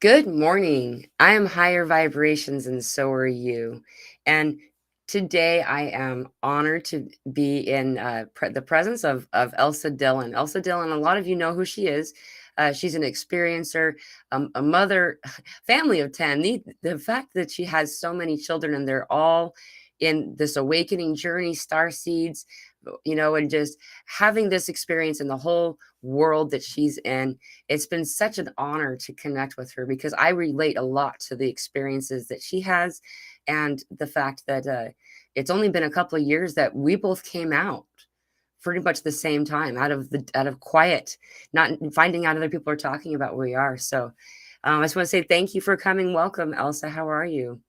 Good morning. I am higher vibrations and so are you. And today I am honored to be in the presence of Elsa Dillon. Elsa Dillon, a lot of you know who she is. She's an experiencer, a mother, family of 10. The fact that she has so many children and they're all in this awakening journey, star seeds, and just having this experience in the whole world that she's in, it's been such an honor to connect with her because I relate a lot to the experiences that she has and the fact that it's only been a couple of years that we both came out pretty much the same time out of quiet, not finding out other people are talking about where we are. So I just want to say thank you for coming. Welcome, Elsa. How are you?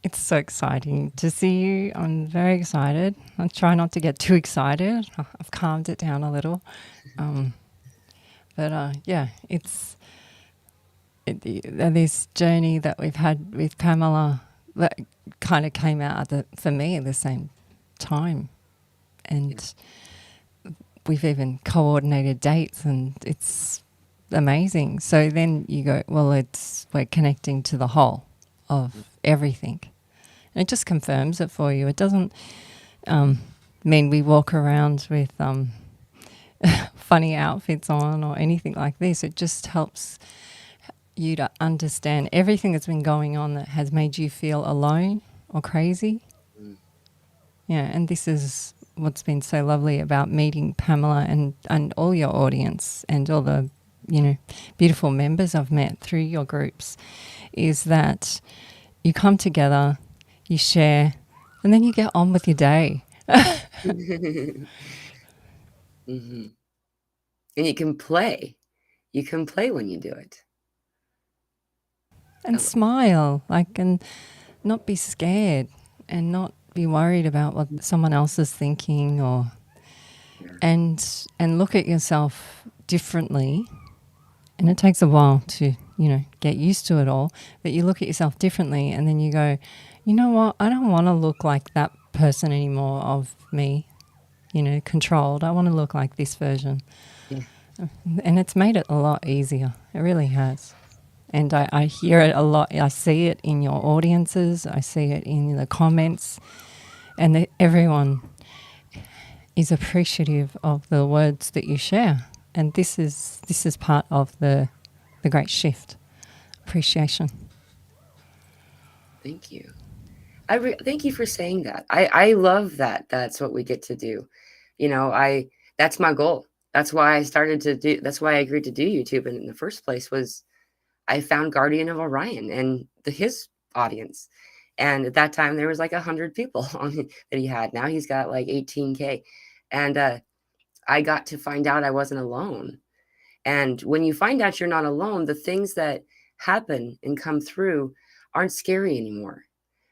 It's so exciting to see you. I'm very excited. I try not to get too excited. I've calmed it down a little. Um, but yeah, this journey that we've had with Pamela that kind of came out for me at the same time. And we've even coordinated dates and it's amazing. So then you go, well, we're connecting to the whole of everything. And it just confirms it for you. It doesn't mean we walk around with funny outfits on or anything like this. It just helps you to understand everything that's been going on that has made you feel alone or crazy. Yeah, and this is what's been so lovely about meeting Pamela and all your audience and all the, beautiful members I've met through your groups is that you come together, you share, and then you get on with your day. Mm-hmm. And you can play. You can play when you do it. And smile, and not be scared and not be worried about what someone else is thinking and look at yourself differently. And it takes a while to, get used to it all, but you look at yourself differently and then you go, you know what, I don't want to look like that person anymore of me, controlled. I want to look like this version. Yeah. And it's made it a lot easier. It really has. And I hear it a lot. I see it in your audiences. I see it in the comments. And everyone is appreciative of the words that you share. And this is part of the great shift. Appreciation. Thank you. Thank you for saying that. I love that. That's what we get to do. That's my goal. That's why I started to do. That's why I agreed to do YouTube in the first place. Was I found Guardian of Orion and his audience, and at that time there was like 100 people on that he had. Now he's got like 18K, and I got to find out I wasn't alone. And when you find out you're not alone, the things that happen and come through aren't scary anymore.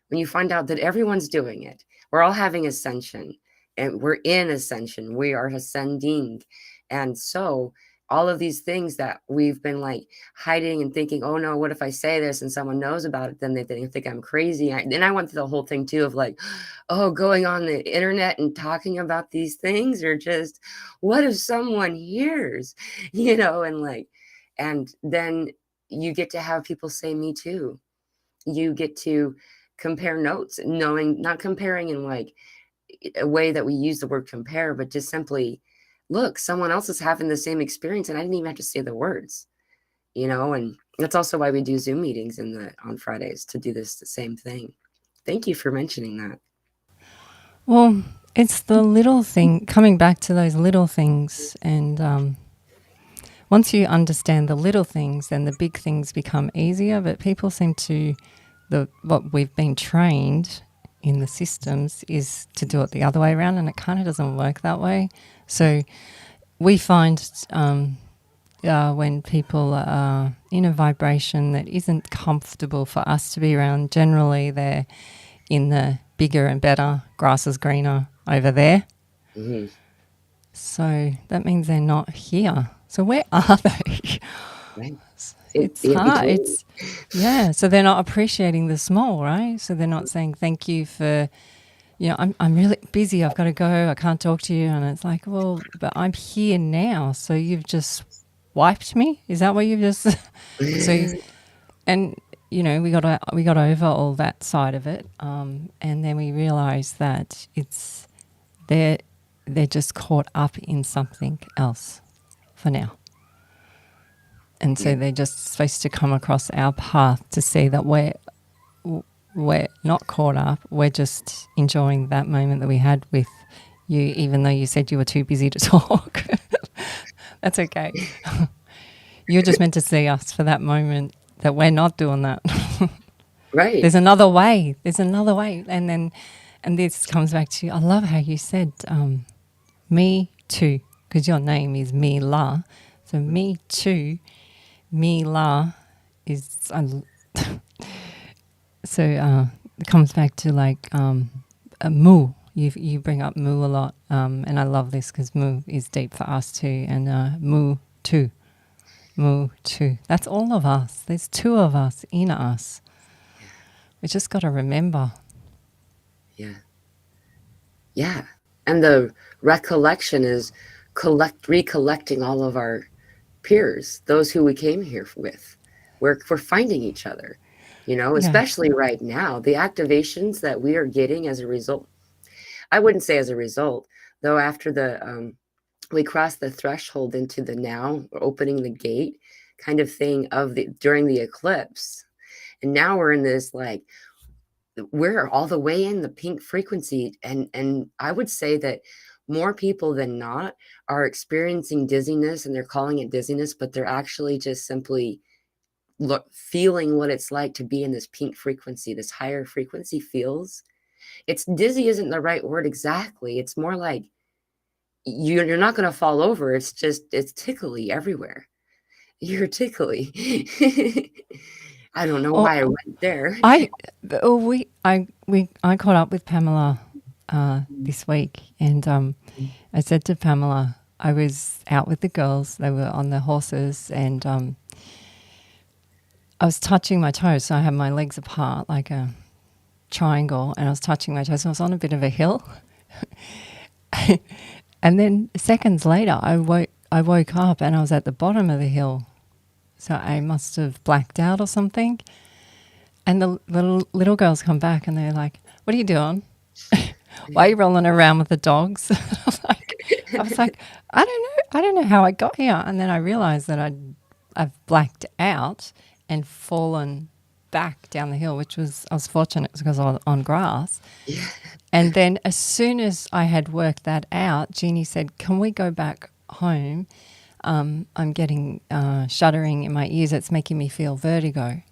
When you find out that everyone's doing it, we're all having ascension and we're in ascension, we are ascending. And so all of these things that we've been like hiding and thinking, oh no, what if I say this and someone knows about it? Then they think I'm crazy. And I went through the whole thing too of like, oh, going on the internet and talking about these things, or just what if someone hears, and then you get to have people say me too. You get to compare notes, knowing, not comparing in like a way that we use the word compare, but just simply look, someone else is having the same experience and I didn't even have to say the words, and that's also why we do Zoom meetings on Fridays to do the same thing. Thank you for mentioning that. Well, it's the little thing, coming back to those little things. And once you understand the little things, then the big things become easier. But people seem to, what we've been trained in the systems is to do it the other way around, and it kind of doesn't work that way. So we find when people are in a vibration that isn't comfortable for us to be around, generally they're in the bigger and better, grass is greener over there. Mm-hmm. So that means they're not here. So where are they? Right. It's In hard. between. So they're not appreciating the small, right? So they're not saying thank you for, I'm really busy. I've got to go. I can't talk to you. And it's like, well, but I'm here now. So you've just wiped me. Is that what you just? So, and you know, we got over all that side of it, and then we realized that it's they're just caught up in something else for now. And so Yeah. they're just supposed to come across our path to see that we're not caught up. We're just enjoying that moment that we had with you, even though you said you were too busy to talk. That's okay. You're just meant to see us for that moment that we're not doing that. Right. There's another way. There's another way. And this comes back to, I love how you said me too, because your name is Mila. So me too, Mila is, so it comes back to like a moo. You bring up moo a lot, and I love this because moo is deep for us too, and moo too. Moo too. That's all of us. There's two of us in us. We just got to remember. Yeah. Yeah. And the recollection is recollecting all of our peers, those who we came here with. We're finding each other, you know, Yeah. especially right now. The activations that we are getting as a result, I wouldn't say as a result, though, after we cross the threshold into the now, opening the gate kind of thing of the during the eclipse. And now we're in this like we're all the way in the pink frequency, and I would say that more people than not are experiencing dizziness, and they're calling it dizziness, but they're actually just simply feeling what it's like to be in this pink frequency, this higher frequency feels. It's dizzy isn't the right word exactly. It's more like you're not going to fall over. It's just it's tickly everywhere. You're tickly. I don't know Oh, why I went there. I caught up with Pamela this week, and I said to Pamela, I was out with the girls. They were on their horses, and I was touching my toes. So I had my legs apart like a triangle, and I was touching my toes. And I was on a bit of a hill, and then seconds later, I woke up, and I was at the bottom of the hill. So I must have blacked out or something. And the little girls come back, and they're like, "What are you doing? Why are you rolling around with the dogs?" I was like, I don't know how I got here. And then I realized that I've blacked out and fallen back down the hill, which I was fortunate because I was on grass. Yeah. And then as soon as I had worked that out, Jeannie said, "Can we go back home? I'm getting shuddering in my ears. It's making me feel vertigo."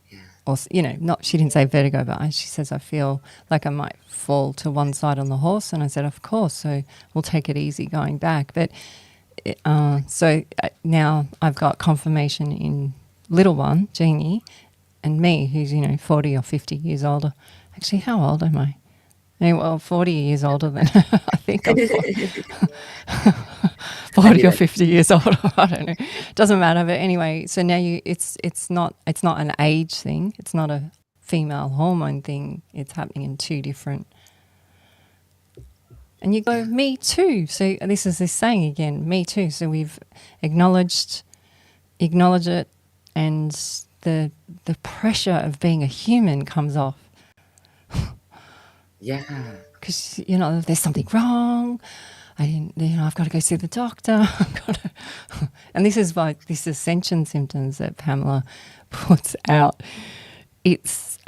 Yeah. Or, you know, not, she didn't say vertigo, but she says, "I feel like I might fall to one side on the horse." And I said, "Of course, so we'll take it easy going back." But now I've got confirmation in little one, Jeannie, and me, who's, 40 or 50 years older. Actually, how old am I? Well, 40 years older than I think I'm 40 or 50 years older. I don't know. Doesn't matter. But anyway, so now it's not an age thing. It's not a female hormone thing. It's happening in two different. And you go, "Me too." So this is this saying again, "Me too." So we've acknowledge it, and the pressure of being a human comes off. Yeah. Because, there's something wrong. I've got to go see the doctor. And this is why this ascension symptoms that Pamela puts out. It's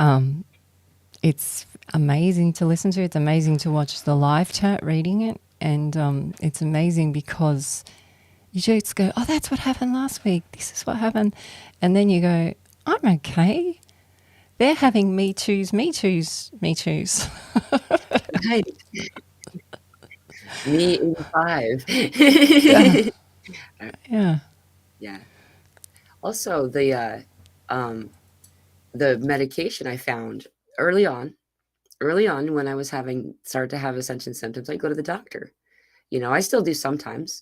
amazing to listen to. It's amazing to watch the live chat reading it. And it's amazing because you just go, "Oh, that's what happened last week. This is what happened." And then you go, "I'm okay. They're having me too's, me too's, me too's." Right. Me in 5. Yeah. Yeah. Yeah. Also, the medication I found early on when I was started to have ascension symptoms, I go to the doctor. I still do sometimes,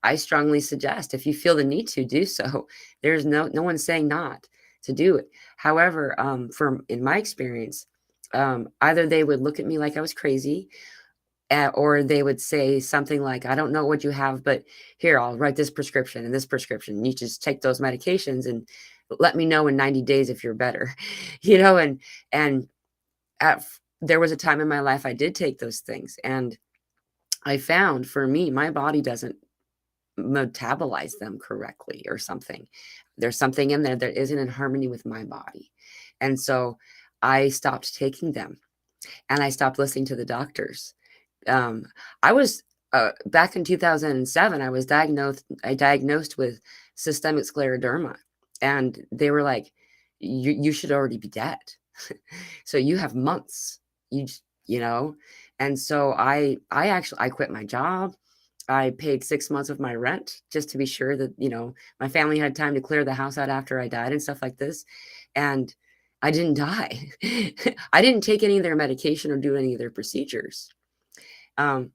I strongly suggest if you feel the need to do so. There's no one saying not to do it. However, from in my experience, either they would look at me like I was crazy, or they would say something like, I don't know what you have, but here, I'll write this prescription and this prescription. You just take those medications and let me know in 90 days if you're better, and there was a time in my life I did take those things, and I found for me, my body doesn't metabolize them correctly or something. There's something in there that isn't in harmony with my body. And so I stopped taking them, and I stopped listening to the doctors. Um, I was back in 2007, I diagnosed with systemic scleroderma, and they were like, you should already be dead. So you have months, you you know. And so I quit my job. I paid 6 months of my rent just to be sure that, my family had time to clear the house out after I died and stuff like this. And I didn't die. I didn't take any of their medication or do any of their procedures. Um,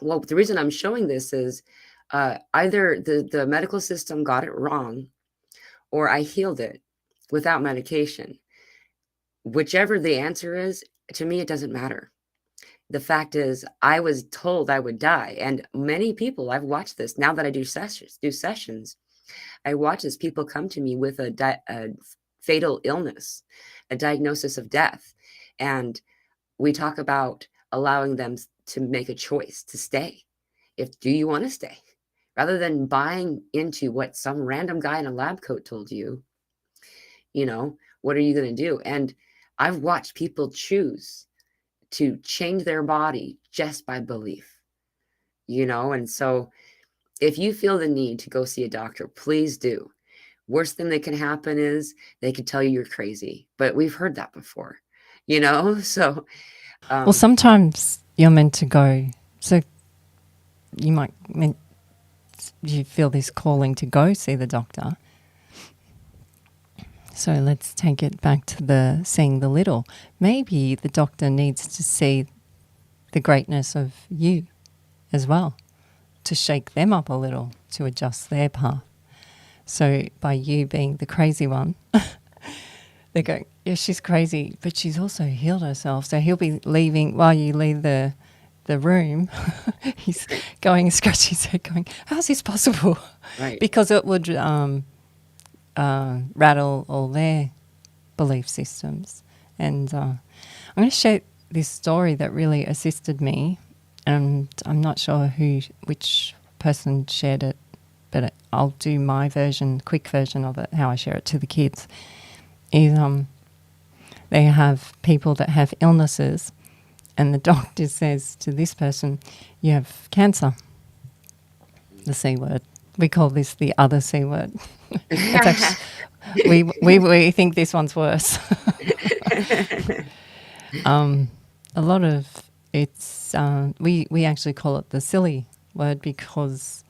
well, the reason I'm showing this is either the medical system got it wrong, or I healed it without medication. Whichever the answer is, to me, it doesn't matter. The fact is, I was told I would die. And many people, I've watched this now that I do sessions, I watch as people come to me with a fatal illness, a diagnosis of death. And we talk about allowing them to make a choice to stay. Do you want to stay? Rather than buying into what some random guy in a lab coat told you, what are you going to do? And I've watched people choose to change their body just by belief, and so if you feel the need to go see a doctor, please do. Worst thing that can happen is they could tell you you're crazy, but we've heard that before, so well, sometimes you're meant to go, so you feel this calling to go see the doctor. So let's take it back to the seeing the little. Maybe the doctor needs to see the greatness of you as well, to shake them up a little, to adjust their path. So by you being the crazy one, they go, yeah, she's crazy, but she's also healed herself. So he'll be leaving, while you leave the room, he's going and scratching his head going, how's this possible? Right. Because it would rattle all their belief systems. And I'm going to share this story that really assisted me, and I'm not sure which person shared it, but I'll do my quick version of it, how I share it to the kids. Is they have people that have illnesses, and the doctor says to this person, you have cancer, the C word. We call this the other C word. It's actually, we think this one's worse. A lot of it's, we actually call it the silly word because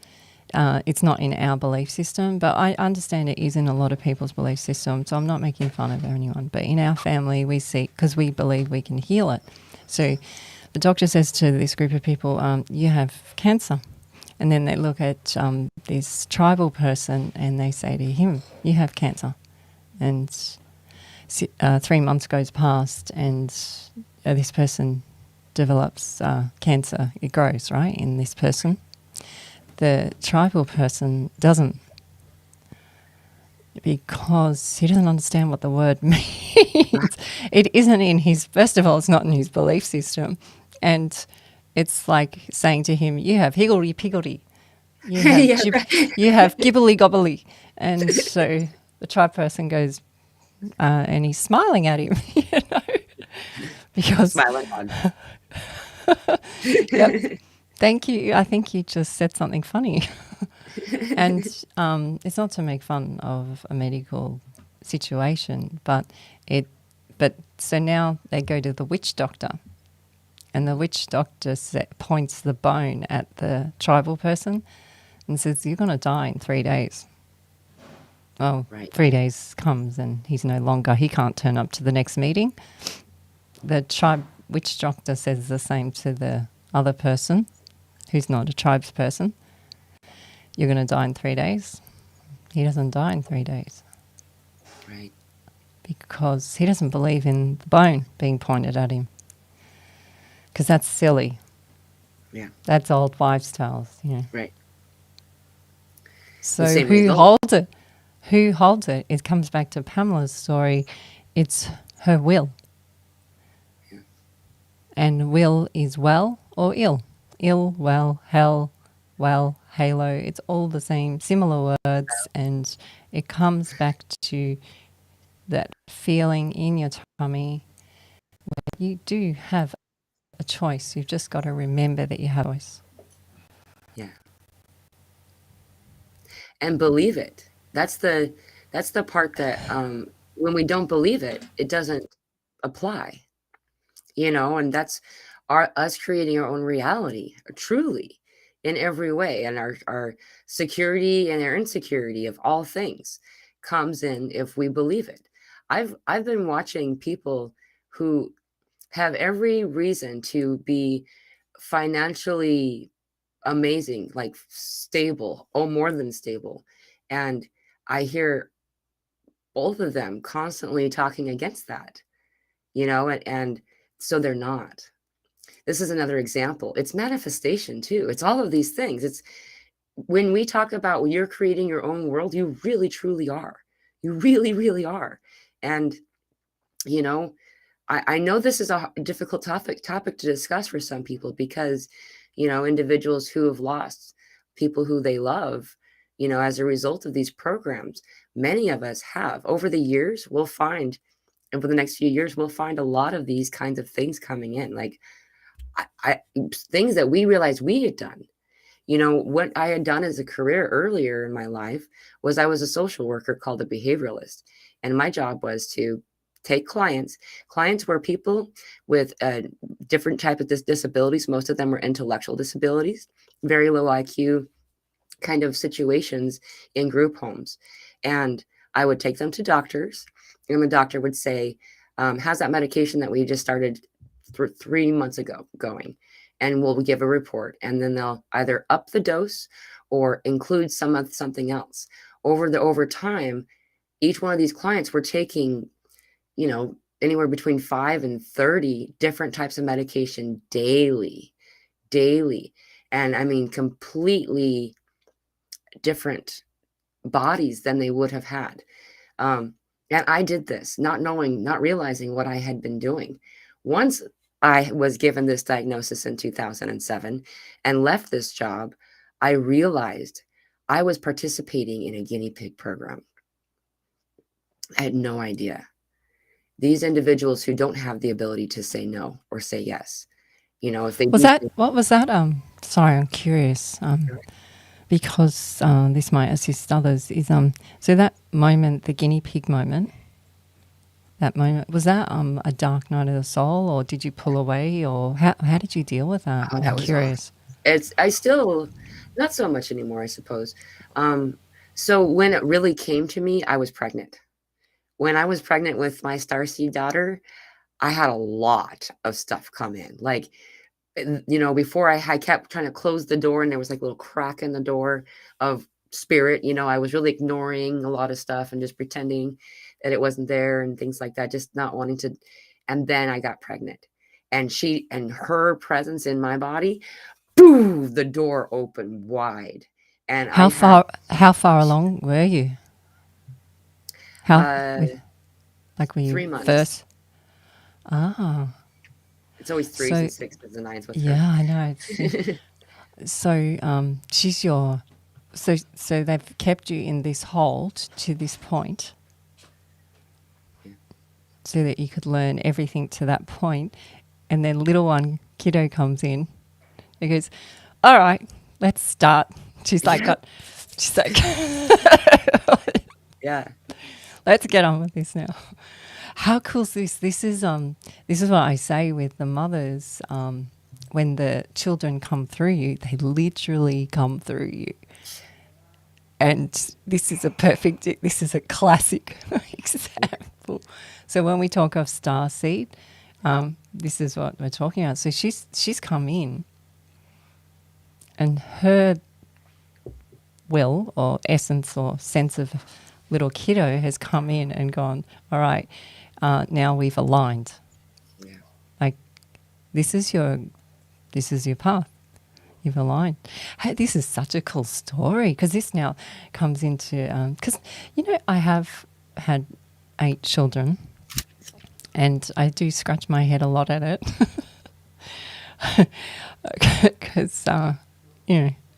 it's not in our belief system, but I understand it is in a lot of people's belief system, so I'm not making fun of anyone. But in our family, we see, because we believe we can heal it. So the doctor says to this group of people, you have cancer. And then they look at this tribal person and they say to him, you have cancer. And 3 months goes past and this person develops cancer. It grows, right, in this person. The tribal person doesn't, because he doesn't understand what the word means. It isn't in his, first of all, it's not in his belief system. And it's like saying to him, you have higgledy-piggledy. You have, you have gibbly-gobbly. And so the tribe person goes, and he's smiling at him, because... Smiling on. Yep. Thank you. I think you just said something funny. And it's not to make fun of a medical situation, but so now they go to the witch doctor. And the witch doctor points the bone at the tribal person and says, you're going to die in 3 days. Well, right. 3 days comes and he can't turn up to the next meeting. The witch doctor says the same to the other person who's not a tribes person. You're going to die in 3 days. He doesn't die in 3 days. Right. Because he doesn't believe in the bone being pointed at him. Because that's silly. Yeah. That's old wives' tales, you know. Right. The So same who result. holds it? Who holds it? It comes back to Pamela's story. It's her will. Yeah. And will is well or ill. Ill, well, hell, well, halo. It's all the same, similar words. And it comes back to that feeling in your tummy where you do have a choice. You've just got to remember that you have a choice. Yeah. And believe it. That's the part that when we don't believe it, it doesn't apply. You know, and that's us creating our own reality, truly, in every way. And our security and our insecurity of all things comes in if we believe it. I've been watching people who have every reason to be financially amazing, like stable, oh, more than stable. And I hear both of them constantly talking against that, you know, and so they're not. This is another example. It's manifestation too. It's all of these things. It's when we talk about you're creating your own world, you really truly are. You really, really are. And, you know, I know this is a difficult topic to discuss for some people because, you know, individuals who have lost people who they love, you know, as a result of these programs, many of us have. Over the years, we'll find, over the next few years, we'll find a lot of these kinds of things coming in, like things that we realized we had done. You know, what I had done as a career earlier in my life was I was a social worker called a behavioralist. And my job was to take clients. Clients were people with different type of disabilities. Most of them were intellectual disabilities, very low IQ kind of situations in group homes. And I would take them to doctors, and the doctor would say, how's that medication that we just started 3 months ago going? And we'll give a report, and then they'll either up the dose or include something else. Over time, each one of these clients were taking, you know, anywhere between 5 and 30 different types of medication daily. And I mean, completely different bodies than they would have had. And I did this, not knowing, not realizing what I had been doing. Once I was given this diagnosis in 2007 and left this job, I realized I was participating in a guinea pig program. I had no idea. These individuals who don't have the ability to say no or say yes, you know, if they Was do that, say, what was that? Sorry, I'm curious. Because this might assist others, is so that moment, the guinea pig moment, that moment, was that a dark night of the soul, or did you pull away, or how did you deal with that? oh, I'm that was awesome. curious. I still, not so much anymore, I suppose. So when it really came to me, I was pregnant. When I was pregnant with my starseed daughter, I had a lot of stuff come in. Like, you know, before I kept trying to close the door and there was like a little crack in the door of spirit. You know, I was really ignoring a lot of stuff and just pretending that it wasn't there and things like that, just not wanting to. And then I got pregnant, and her presence in my body, boom, the door opened wide. And I had How far along were you? How, uh like, were you 3 months. first? Ah, It's always threes so and sixes and nines with her. yeah, I know. So she's your, so they've kept you in this hold to this point, Yeah. so that you could learn everything to that point, and then little one kiddo comes in. He goes, "All right, let's start." She's like, Yeah. she's like, Yeah. "Let's get on with this now." How cool is this? This is what I say with the mothers. When the children come through you, they literally come through you. And this is a classic example. So when we talk of starseed, this is what we're talking about. So she's come in, and her will or essence or sense of little kiddo has come in and gone, all right, now we've aligned. Yeah. Like, this is your path. you've aligned. Hey, this is such a cool story because this now comes into because I have had 8 children, and I do scratch my head a lot at it because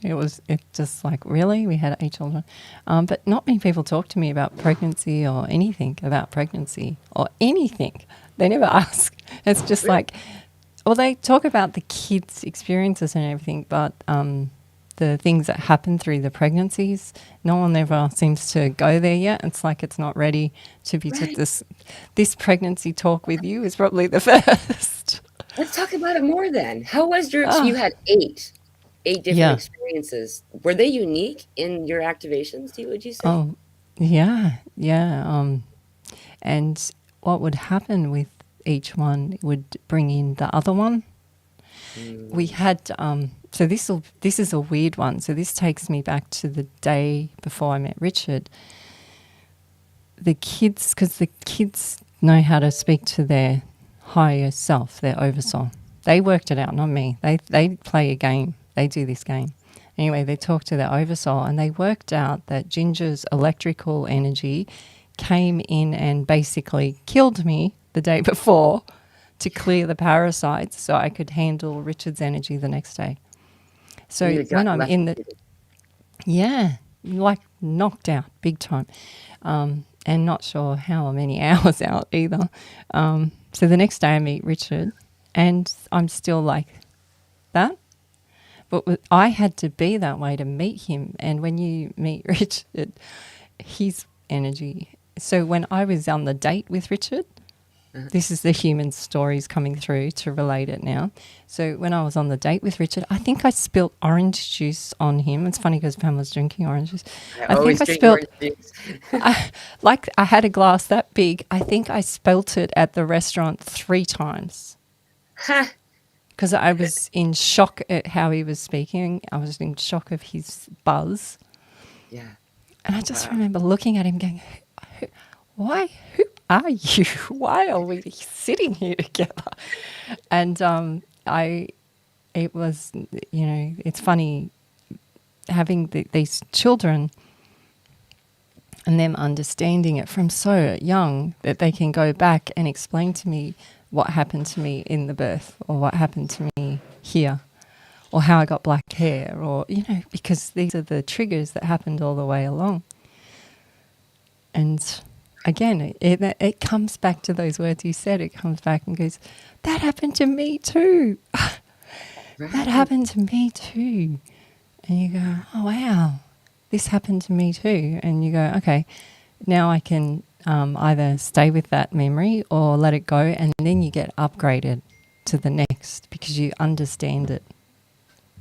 it's just like, really, we had 8 children, but not many people talk to me about pregnancy or anything about pregnancy or anything. They never ask. It's just like, well, they talk about the kids' experiences and everything, but the things that happen through the pregnancies, no one ever seems to go there yet. It's like it's not ready to be this pregnancy talk with you is probably the first. Let's talk about it more then. How was your, you had 8 different experiences. Were they unique in your activations, would you say? Oh, yeah. And what would happen with each one would bring in the other one. We had so this is a weird one. So this takes me back to the day before I met Richard. The kids, because the kids know how to speak to their higher self, their oversoul. They worked it out, not me. They play a game. They do this game. Anyway, they talk to their oversoul, and they worked out that Ginger's electrical energy came in and basically killed me the day before to clear the parasites so I could handle Richard's energy the next day. So when I'm in the... Yeah, like knocked out big time, and not sure how many hours out either. So the next day I meet Richard and I'm still like that. But I had to be that way to meet him. And when you meet Richard, his energy... So when I was on the date with Richard, this is the human stories coming through to relate it now. So when I was on the date with Richard, I think I spilt orange juice on him. It's funny because Pamela's drinking orange juice. I think I spilled... like I had a glass that big. I think I spilt it at the restaurant 3 times. Because I was in shock at how he was speaking. I was in shock of his buzz. Yeah. And I just remember looking at him going, why? Who are you? Why are we sitting here together? And it was, it's funny having these children and them understanding it from so young that they can go back and explain to me what happened to me in the birth or what happened to me here or how I got black hair or, because these are the triggers that happened all the way along. And again, it comes back to those words you said. It comes back and goes, that happened to me too. That happened to me too. And you go, oh, wow, this happened to me too. And you go, okay, now I can either stay with that memory or let it go, and then you get upgraded to the next because you understand it.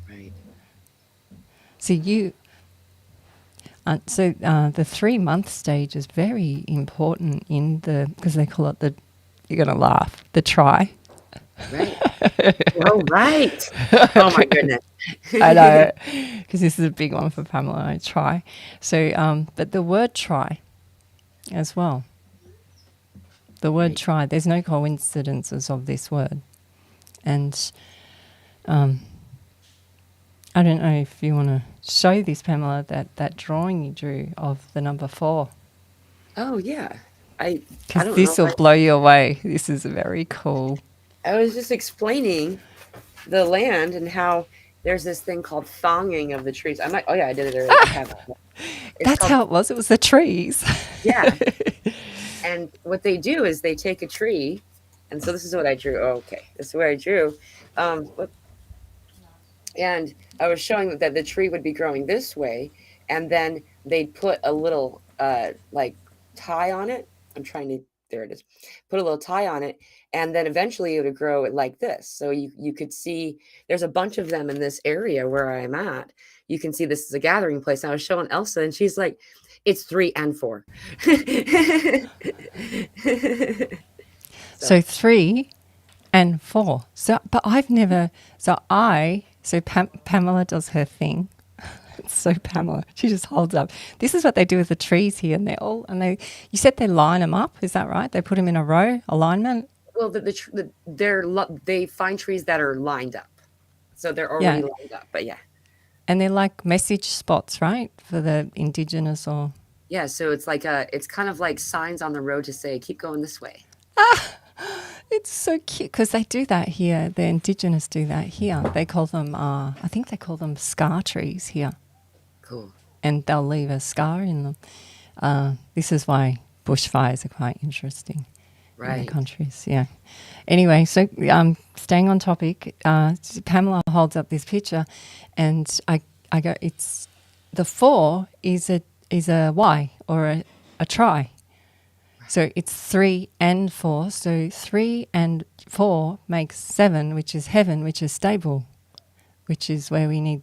Right. So the 3-month stage is very important because they call it you're going to laugh, the try. Right. Oh, right. Oh, my goodness. I know, because this is a big one for Pamela, I try. So, but the word try as well. The word try, there's no coincidences of this word. And I don't know if you want to show this, Pamela, that drawing you drew of the number 4. Oh, yeah. Because this will blow you away. This is very cool. I was just explaining the land and how there's this thing called thonging of the trees. I'm like, oh, yeah, I did it earlier. That's how it was. It was the trees. Yeah. And what they do is they take a tree, and so this is what I drew. Oh, okay. This is where I drew. And I was showing that the tree would be growing this way, and then they'd put a little tie on it. There it is. Put a little tie on it, and then eventually it would grow like this. So you could see there's a bunch of them in this area where I'm at. You can see this is a gathering place. And I was showing Elsa, and she's like, it's 3 and 4. So 3 and 4. So, but I've never. Pamela does her thing. It's so Pamela. She just holds up. This is what they do with the trees here, and you said they line them up. Is that right? They put them in a row, alignment. Well, they find trees that are lined up. So they're already Yeah. lined up. But yeah. And they're like message spots, right? For the indigenous or. Yeah, so it's kind of like signs on the road to say, keep going this way. It's so cute because they do that here. The indigenous do that here. They call them, I think they call them scar trees here. Cool. And they'll leave a scar in them. This is why bushfires are quite interesting in the Right. countries. Yeah. Anyway, so staying on topic, Pamela holds up this picture, and I go, it's the 4 is a Y or a try. So it's 3 and 4. So 3 and 4 makes 7, which is heaven, which is stable, which is where we need.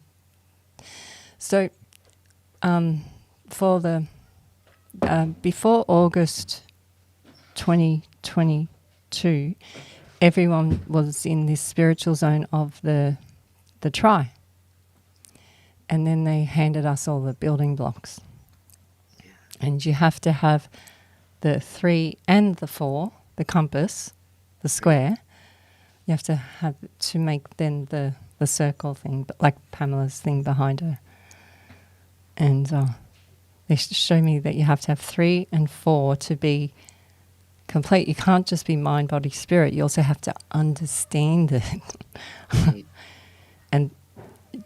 So for the before August 2022, everyone was in this spiritual zone of the try. And then they handed us all the building blocks. And you have to have the 3 and the 4, the compass, the square. You have to have to make then the circle thing, but like Pamela's thing behind her. And they show me that you have to have 3 and 4 to be complete. You can't just be mind, body, spirit. You also have to understand it. Right. And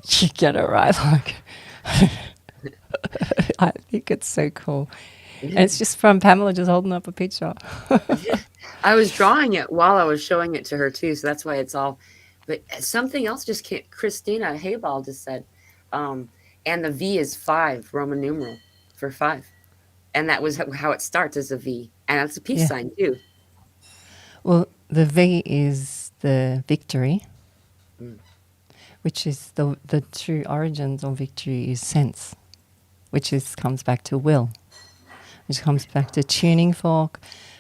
you get it right. Like, I think it's so cool. And it's just from Pamela just holding up a picture. I was drawing it while I was showing it to her too, so that's why it's all. But something else just came. Christina Hayball just said, and the V is 5, Roman numeral for 5, and that was how it starts as a V, and that's a peace Yeah. sign too. Well, the V is the victory, Mm. which is the true origins of victory is sense, which comes back to will, which comes back to tuning fork,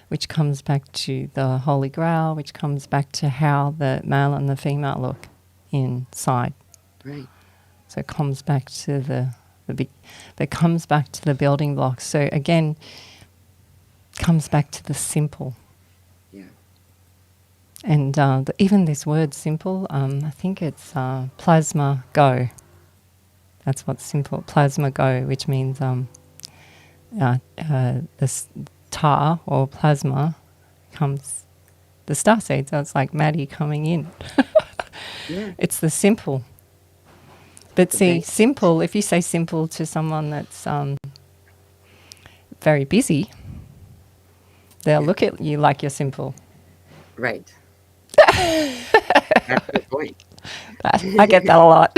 which comes back to the Holy Grail, which comes back to how the male and the female look inside. Right. So it comes back to the big, it comes back to the building blocks. So again, comes back to the simple. Yeah. And even this word simple, I think it's plasma go. That's what's simple, plasma go, which means this tar or plasma comes the starseed. So it's like Maddie coming in. Yeah. It's the simple. But see, Okay. simple, if you say simple to someone that's very busy, they'll look at you like you're simple. Right. That's a good point. I get that a lot.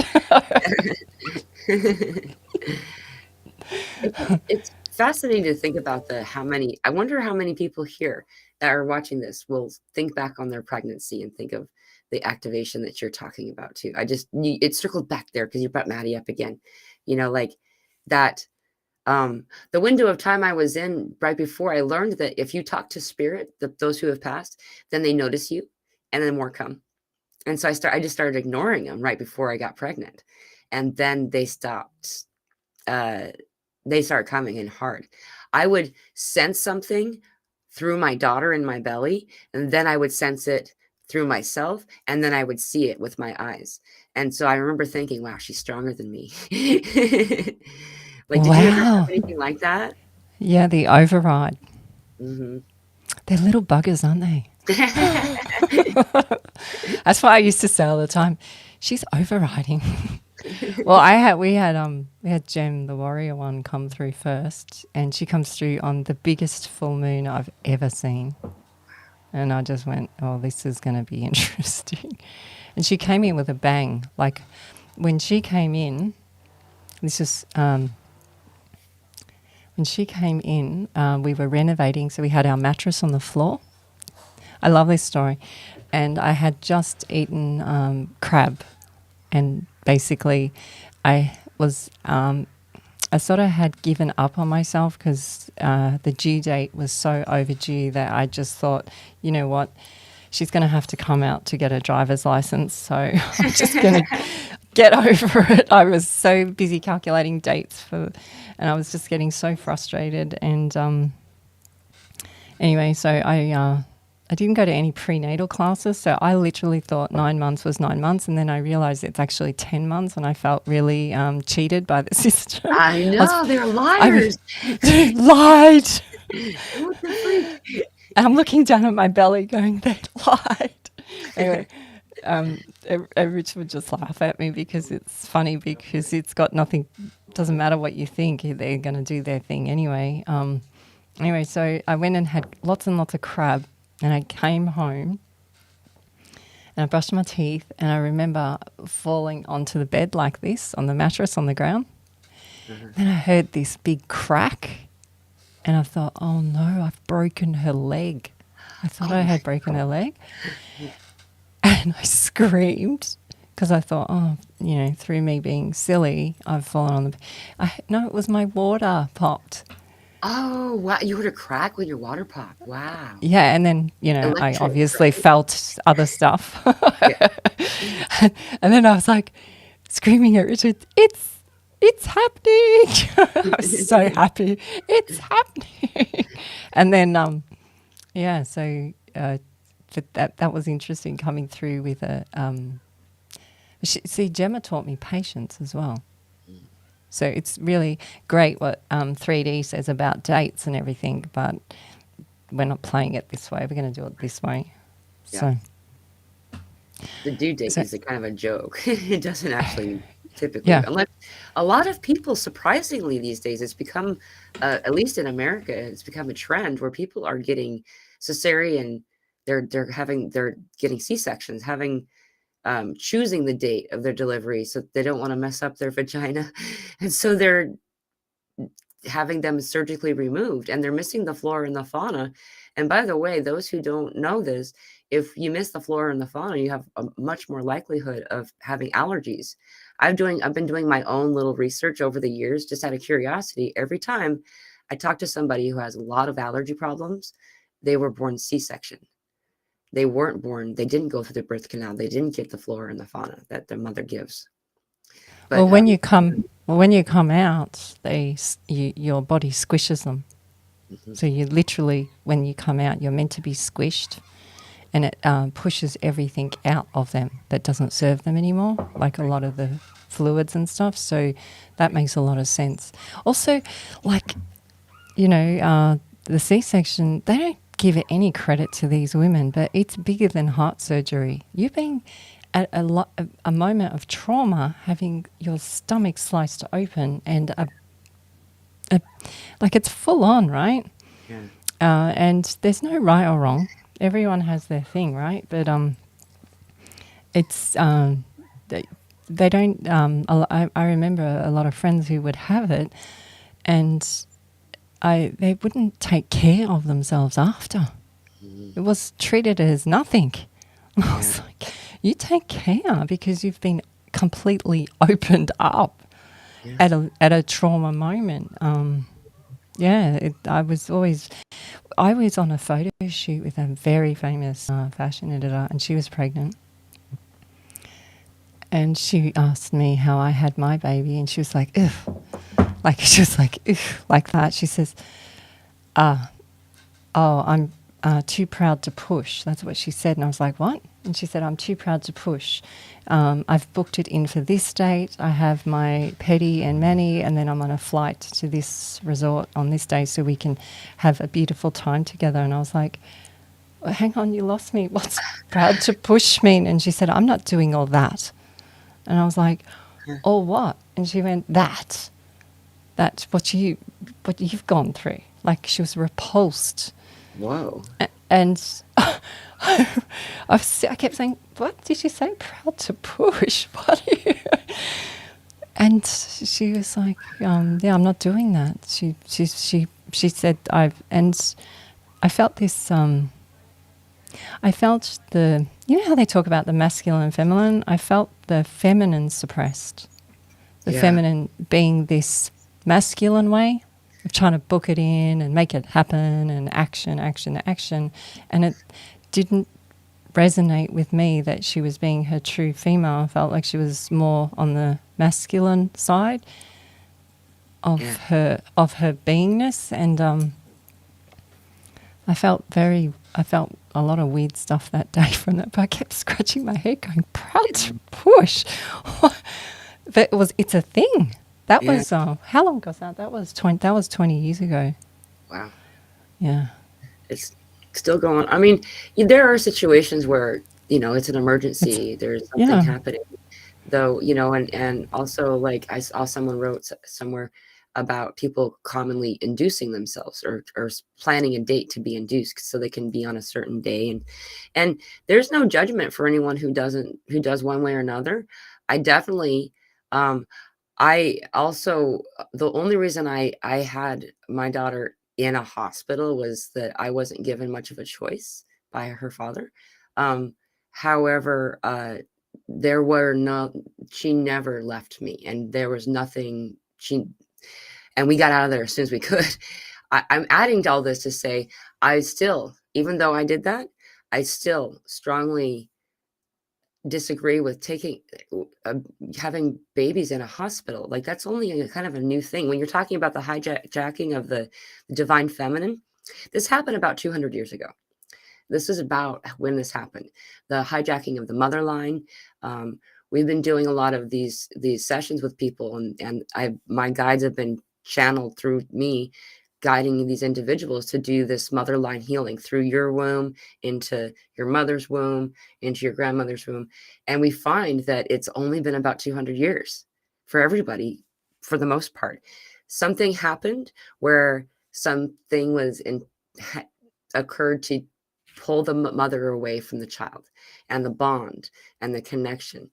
It's fascinating to think about how many. I wonder how many people here that are watching this will think back on their pregnancy and think of the activation that you're talking about too. It circled back there because you brought Maddie up again. Like that. The window of time I was in right before, I learned that if you talk to spirit, those who have passed, then they notice you, and then more come. And so I just started ignoring them right before I got pregnant, and then they stopped. They started coming in hard. I would sense something through my daughter in my belly, and then I would sense it through myself, and then I would see it with my eyes. And so I remember thinking, wow, she's stronger than me. Like, did you ever have Wow. anything like that? Yeah, the override. Mm-hmm. They're little buggers, aren't they? That's what I used to say all the time. She's overriding. Well, we had Jem, the warrior one, come through first, and she comes through on the biggest full moon I've ever seen. And I just went, oh, this is going to be interesting. And she came in with a bang. Like, when she came in, this is... when she came in, we were renovating, so we had our mattress on the floor. I love this story. And I had just eaten crab, and basically I was... I sort of had given up on myself because the due date was so overdue that I just thought, you know what, she's going to have to come out to get a driver's license, so I'm just going to get over it. I was so busy calculating dates and I was just getting so frustrated. And anyway, so I didn't go to any prenatal classes, so I literally thought 9 months was 9 months, and then I realised it's actually 10 months, and I felt really cheated by the system. I know, they're liars. I lied. What the freak? And I'm looking down at my belly going, they lied. Anyway, Rich would just laugh at me because it's funny, because it's got nothing, doesn't matter what you think, they're going to do their thing anyway. Anyway, so I went and had lots and lots of crab, and I came home and I brushed my teeth, and I remember falling onto the bed like this, on the mattress on the ground. Then I heard this big crack, and I thought, oh no, I've broken her leg. I thought I had broken her leg. And I screamed because I thought, oh, you know, through me being silly, I've fallen on the... No, it was my water popped. Oh, wow. You heard a crack when your water popped. Wow. Yeah, and then, you know, I Electric, obviously felt other stuff. Yeah. And then I was like screaming at Richard, it's happening. I was so happy. It's happening. And then, yeah, so that was interesting coming through with a... see, Gemma taught me patience as well. So it's really great what 3D says about dates and everything, but we're not playing it this way. We're going to do it this way. Yeah. So The due date is a kind of a joke. It doesn't actually typically. Yeah. Unless a lot of people, surprisingly, these days, it's become, at least in America, it's become a trend where people are getting cesarean. They're getting C-sections, choosing the date of their delivery so they don't want to mess up their vagina, and so they're having them surgically removed, and they're missing the flora and the fauna. And by the way, those who don't know this, if you miss the flora and the fauna, you have a much more likelihood of having allergies. I've been doing my own little research over the years, just out of curiosity. Every time I talk to somebody who has a lot of allergy problems, they were born C-section. They weren't born, they didn't go through the birth canal. They didn't get the flora and the fauna that their mother gives. But, well, when you come out, your body squishes them. So you literally, when you come out, you're meant to be squished, and it pushes everything out of them that doesn't serve them anymore, like a lot of the fluids and stuff. So that makes a lot of sense. Also, like, you know, the C-section, they don't give it any credit to these women, but it's bigger than heart surgery. You've been at a moment of trauma, having your stomach sliced open, and like, it's full on, right? Yeah. And there's no right or wrong. Everyone has their thing, right? But it's they don't. I remember a lot of friends who would have it, and they wouldn't take care of themselves after. It was treated as nothing. I was like, you take care, because you've been completely opened up at a trauma moment. I was on a photo shoot with a very famous fashion editor, and she was pregnant. And she asked me how I had my baby, and she was like, ugh. Like, she was like, ugh, like that. She says, I'm too proud to push. That's what she said. And I was like, what? And she said, I'm too proud to push. I've booked it in for this date. I have my petty and mani, and then I'm on a flight to this resort on this day so we can have a beautiful time together. And I was like, well, hang on, you lost me. What's proud to push mean? And she said, I'm not doing all that. And I was like, all what? And she went, that's what you've gone through. Like, she was repulsed. Whoa. And I kept saying, what did you say? Proud to push? What are you? And she was like, yeah, I'm not doing that. She said, I felt this, I felt you know how they talk about the masculine and feminine? I felt the feminine suppressed. The feminine being this masculine way of trying to book it in and make it happen, and action. And it didn't resonate with me that she was being her true female. I felt like she was more on the masculine side of her beingness. And I felt a lot of weird stuff that day from that, but I kept scratching my head going, proud to push. But it's a thing. That Yeah. was, how long was that? That was 20 years ago. Wow. Yeah. It's still going. I mean, there are situations where, it's an emergency. There's something happening, though, and also, like, I saw someone wrote somewhere about people commonly inducing themselves or planning a date to be induced so they can be on a certain day. And there's no judgment for anyone who does one way or another. I definitely, I also, the only reason I had my daughter in a hospital was that I wasn't given much of a choice by her father. However, there were no, she never left me, and there was nothing and we got out of there as soon as we could. I'm adding to all this to say, I still, even though I did that, I still strongly disagree with having babies in a hospital. Like, that's only a kind of a new thing. When you're talking about the hijacking of the divine feminine, this happened about 200 years ago. This is about when this happened. The hijacking of the mother line. We've been doing a lot of these sessions with people, and my guides have been channeled through me, guiding these individuals to do this mother line healing through your womb, into your mother's womb, into your grandmother's womb. And we find that it's only been about 200 years for everybody, for the most part. Something happened where something occurred to pull the mother away from the child, and the bond and the connection.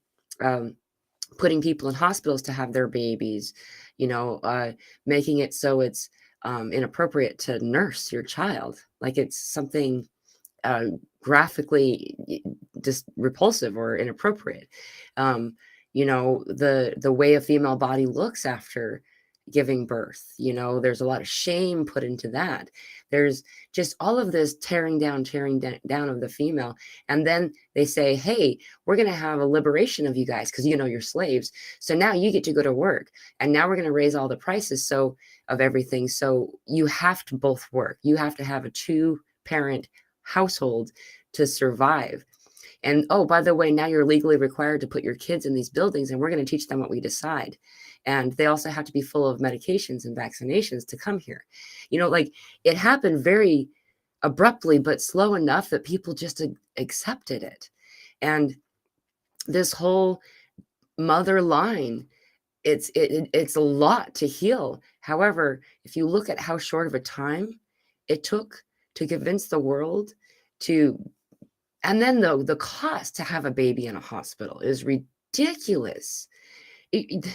Putting people in hospitals to have their babies, making it so it's inappropriate to nurse your child, like it's something graphically just repulsive or inappropriate. The way a female body looks after giving birth, there's a lot of shame put into that. There's just all of this tearing down of the female. And then they say, hey, we're going to have a liberation of you guys because you're slaves, so now you get to go to work, and now we're going to raise all the prices of everything, so you have to both work. You have to have a 2-parent household to survive. And oh, by the way, now you're legally required to put your kids in these buildings, and we're going to teach them what we decide. And they also have to be full of medications and vaccinations to come here. Like, it happened very abruptly, but slow enough that people just accepted it. And this whole mother line, it's a lot to heal. However, if you look at how short of a time it took to convince the world to, and then the cost to have a baby in a hospital is ridiculous. And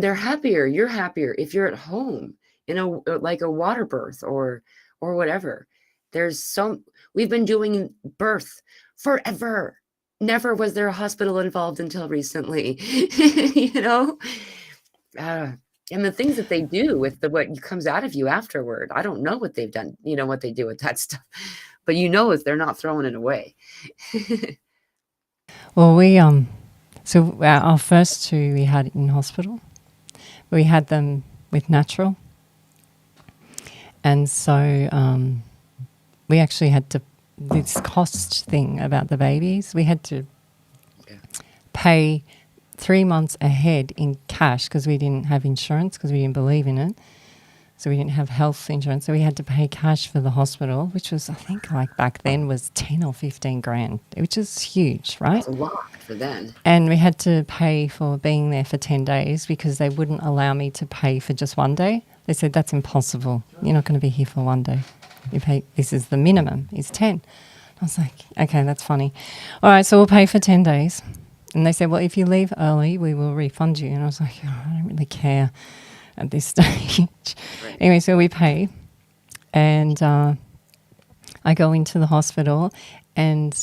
they're happier. You're happier if you're at home in like a water birth or whatever. We've been doing birth forever. Never was there a hospital involved until recently. And the things that they do with what comes out of you afterward, I don't know what they've done, what they do with that stuff, but if they're not throwing it away. Well, so our first 2 we had in hospital. We had them with natural. And so we actually had to, this cost thing about the babies, we had to pay 3 months ahead in cash because we didn't have insurance, because we didn't believe in it. So we didn't have health insurance. So we had to pay cash for the hospital, which was, I think, like back then was 10 or 15 grand, which is huge, right? That's a lot for then. And we had to pay for being there for 10 days because they wouldn't allow me to pay for just 1 day. They said, that's impossible. You're not going to be here for 1 day. This is the minimum, is 10. I was like, okay, that's funny. All right, so we'll pay for 10 days. And they said, well, if you leave early, we will refund you. And I was like, oh, I don't really care at this stage. Right. Anyway, so we pay, and I go into the hospital, and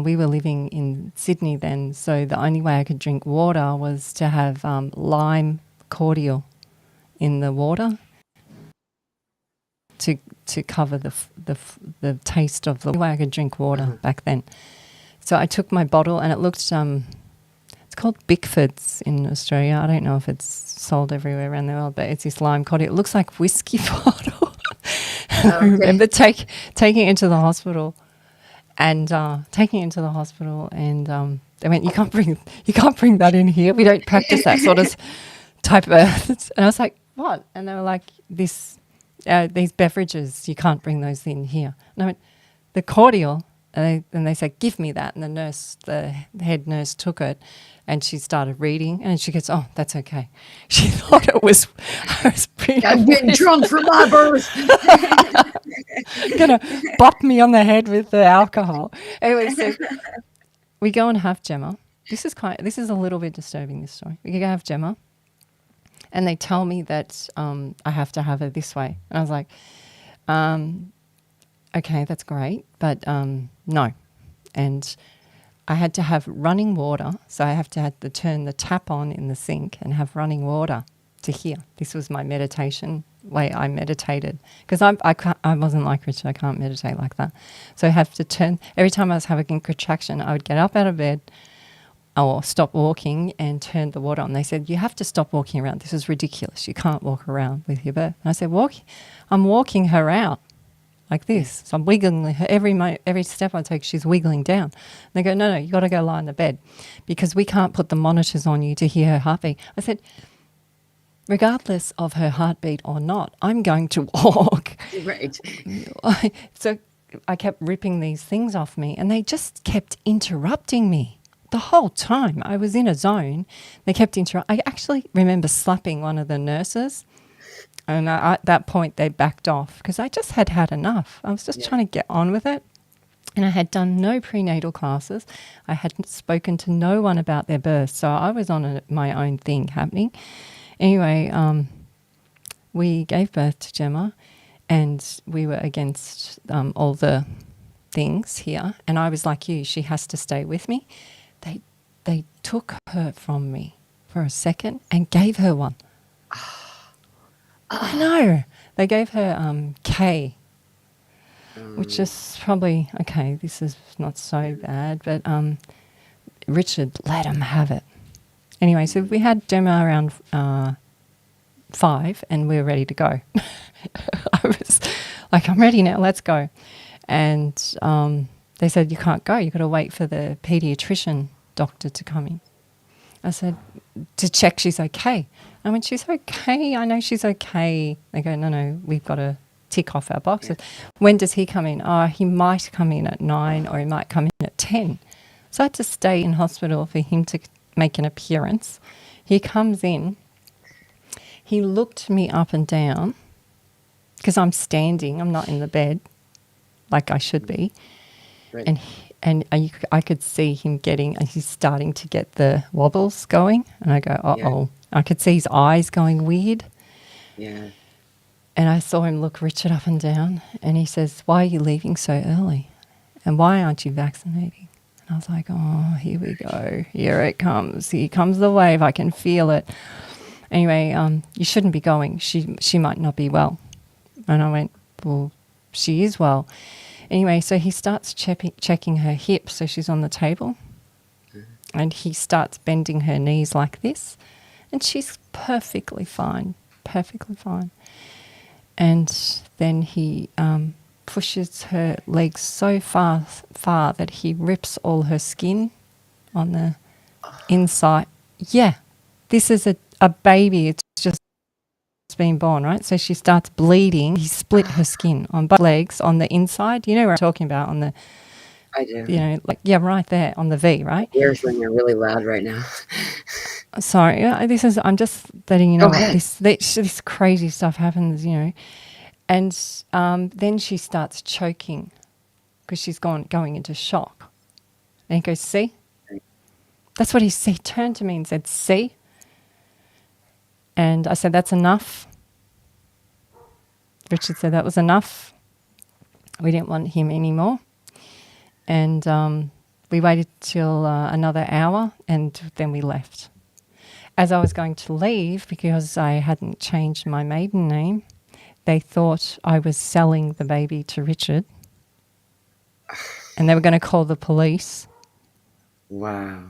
we were living in Sydney then, so the only way I could drink water was to have lime cordial in the water to cover the taste of the way I could drink water back then. So I took my bottle, and it looked it's called Bickford's in Australia. I don't know if it's sold everywhere around the world, but it's this lime cordial. It looks like whiskey bottle. I remember taking it to the hospital, and they went, you can't bring that in here. We don't practice that sort of type of earth. And I was like, what? And they were like, these beverages, you can't bring those in here. And I went, the cordial. And they said, give me that. And the head nurse took it, and she started reading, and she goes, oh, that's okay. She thought I was I'm getting drunk for my birth. Gonna bop me on the head with the alcohol. Anyway, so we go and have Gemma. This is a little bit disturbing, this story. We go have Gemma, and they tell me that I have to have her this way. And I was like, okay, that's great, but no. And I had to have running water, so I had to turn the tap on in the sink and have running water to hear. This was my meditation way I meditated, because I wasn't like Richard. I can't meditate like that. So I have to turn, every time I was having a contraction, I would get up out of bed or stop walking and turn the water on. They said, you have to stop walking around. This is ridiculous. You can't walk around with your birth. And I said, I'm walking her out like this. So I'm wiggling her. Every step I take, she's wiggling down. And they go, no, you got to go lie on the bed, because we can't put the monitors on you to hear her heartbeat. I said, regardless of her heartbeat or not, I'm going to walk. Right. So I kept ripping these things off me, and they just kept interrupting me the whole time. I was in a zone. They kept interrupting. I actually remember slapping one of the nurses. And at that point, they backed off, because I just had enough. I was just trying to get on with it. And I had done no prenatal classes. I hadn't spoken to no one about their birth. So I was on my own thing happening. Anyway, we gave birth to Gemma, and we were against all the things here. And I was like you, she has to stay with me. They took her from me for a second and gave her one. I know. They gave her K, which is probably, okay, this is not so bad, but Richard let him have it. Anyway, so we had Gemma around 5, and we were ready to go. I was like, I'm ready now, let's go. And they said, you can't go, you've got to wait for the paediatrician doctor to come in. I said, to check she's okay. And when she's okay, I know she's okay. They go, no, we've got to tick off our boxes. Yeah. When does he come in? Oh, he might come in at 9, or he might come in at 10. So I had to stay in hospital for him to make an appearance. He comes in. He looked me up and down, because I'm standing. I'm not in the bed like I should be. Right. And I could see him he's starting to get the wobbles going. And I go, uh-oh. Yeah. I could see his eyes going weird. Yeah. And I saw him look Richard up and down. And he says, why are you leaving so early? And why aren't you vaccinating? And I was like, oh, here we go. Here it comes. Here comes the wave. I can feel it. Anyway, you shouldn't be going. She might not be well. And I went, well, she is well. Anyway, so he starts checking her hips, so she's on the table, and he starts bending her knees like this, and she's perfectly fine. And then he pushes her legs so far that he rips all her skin on the inside. Yeah, this is a baby. It's just been born, right? So she starts bleeding. He split her skin on both legs on the inside. You know where I'm talking about, on the... I do. You know, like, yeah, right there on the V, right? My ears ringing really loud right now. Sorry, I'm just letting you know this crazy stuff happens, you know. And then she starts choking because she's going into shock. And he goes, see? That's what he said. He turned to me and said, see? And I said, that's enough. Richard said that was enough. We didn't want him anymore. And we waited till another hour, and then we left. As I was going to leave, because I hadn't changed my maiden name, they thought I was selling the baby to Richard. And they were going to call the police. Wow.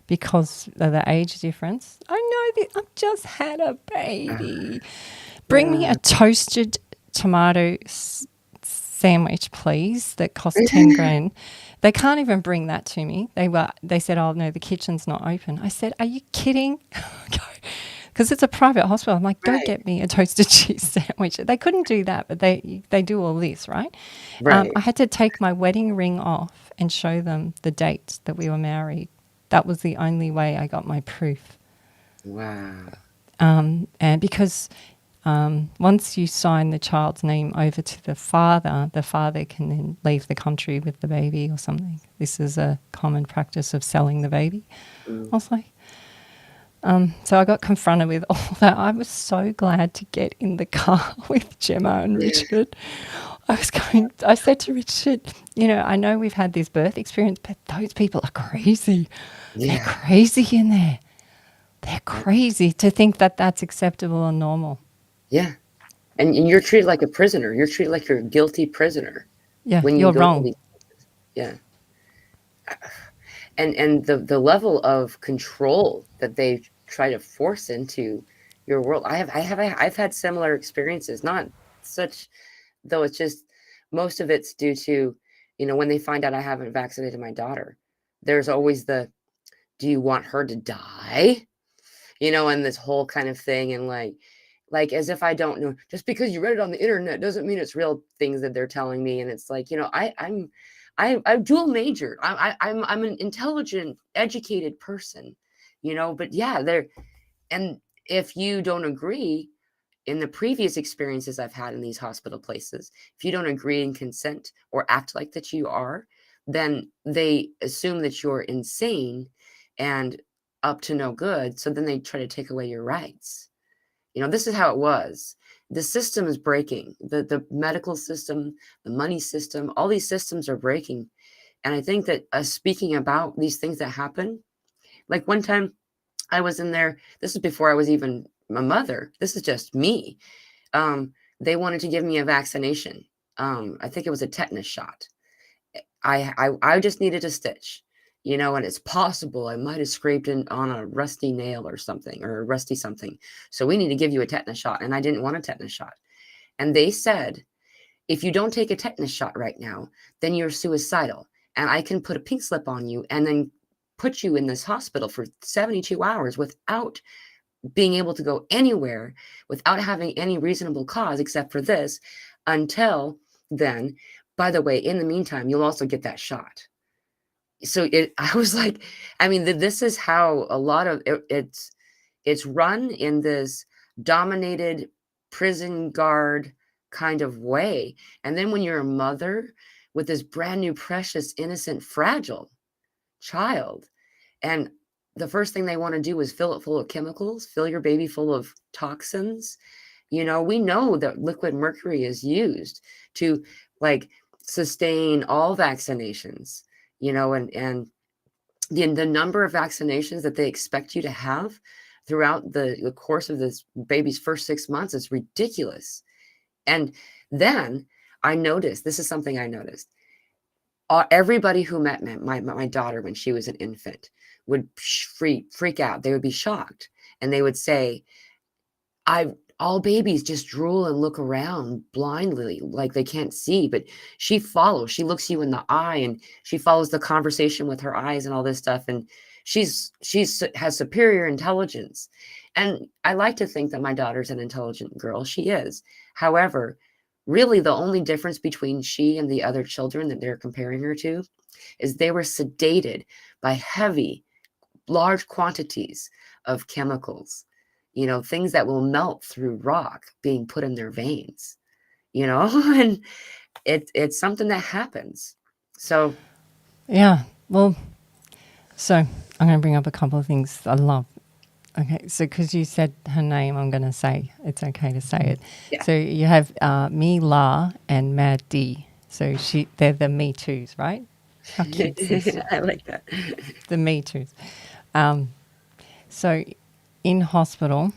Because of the age difference. I know that I've just had a baby. Bring me a toasted tomato sandwich, please, that cost 10 grand. They can't even bring that to me. They said, oh, no, the kitchen's not open. I said, are you kidding? Because it's a private hospital. I'm like, go Right. get me a toasted cheese sandwich. They couldn't do that, but they do all this, right? Right. I had to take my wedding ring off and show them the date that we were married. That was the only way I got my proof. Wow. And because once you sign the child's name over to the father can then leave the country with the baby or something. This is a common practice of selling the baby. I was like, so I got confronted with all that. I was so glad to get in the car with Gemma and Richard. I said to Richard, I know we've had this birth experience, but those people are crazy. Yeah. They're crazy in there. They're crazy to think that that's acceptable and normal. Yeah. And you're treated like a prisoner. You're treated like you're a guilty prisoner. Yeah, When you you're go wrong. to yeah. And the level of control that they try to force into your world. I've had similar experiences, not such, though it's just, most of it's due to, when they find out I haven't vaccinated my daughter, there's always do you want her to die? And this whole kind of thing. And like as if I don't know, just because you read it on the internet doesn't mean it's real things that they're telling me. And it's like, I'm dual majored. I'm an intelligent, educated person, but yeah, and if you don't agree, in the previous experiences I've had in these hospital places, if you don't agree and consent or act like that you are, then they assume that you're insane and up to no good. So then they try to take away your rights. This is how it was. The system is breaking. The medical system, the money system, all these systems are breaking. And I think that speaking about these things that happen, like one time I was in there, this is before I was even a mother. This is just me. They wanted to give me a vaccination. I think it was a tetanus shot. I just needed a stitch, and it's possible I might have scraped on a rusty nail or something, or a rusty something. So we need to give you a tetanus shot. And I didn't want a tetanus shot. And they said, if you don't take a tetanus shot right now, then you're suicidal. And I can put a pink slip on you and then put you in this hospital for 72 hours without being able to go anywhere, without having any reasonable cause except for this. Until then, by the way, in the meantime, you'll also get that shot. So I was like, I mean, this is how a lot of it's run in this dominated prison guard kind of way. And then when you're a mother with this brand new, precious, innocent, fragile child, and the first thing they want to do is fill it full of chemicals, fill your baby full of toxins. We know that liquid mercury is used to sustain all vaccinations, and the number of vaccinations that they expect you to have throughout the course of this baby's first 6 months is ridiculous. And then I noticed, this is something I noticed, everybody who met my daughter when she was an infant would freak out. They would be shocked. And they would say, all babies just drool and look around blindly, like they can't see, but she looks you in the eye, and she follows the conversation with her eyes and all this stuff. And she's has superior intelligence. And I like to think that my daughter's an intelligent girl. She is. However, really the only difference between she and the other children that they're comparing her to is they were sedated by heavy, large quantities of chemicals, things that will melt through rock being put in their veins, and it's something that happens. So, yeah, well, so I'm going to bring up a couple of things I love. Okay, so because you said her name, I'm going to say it's okay to say it. yeah. So you have Me La and Mad D. So they're the Me Too's, right? How cute is this? I like that. The Me Too's. So in hospital,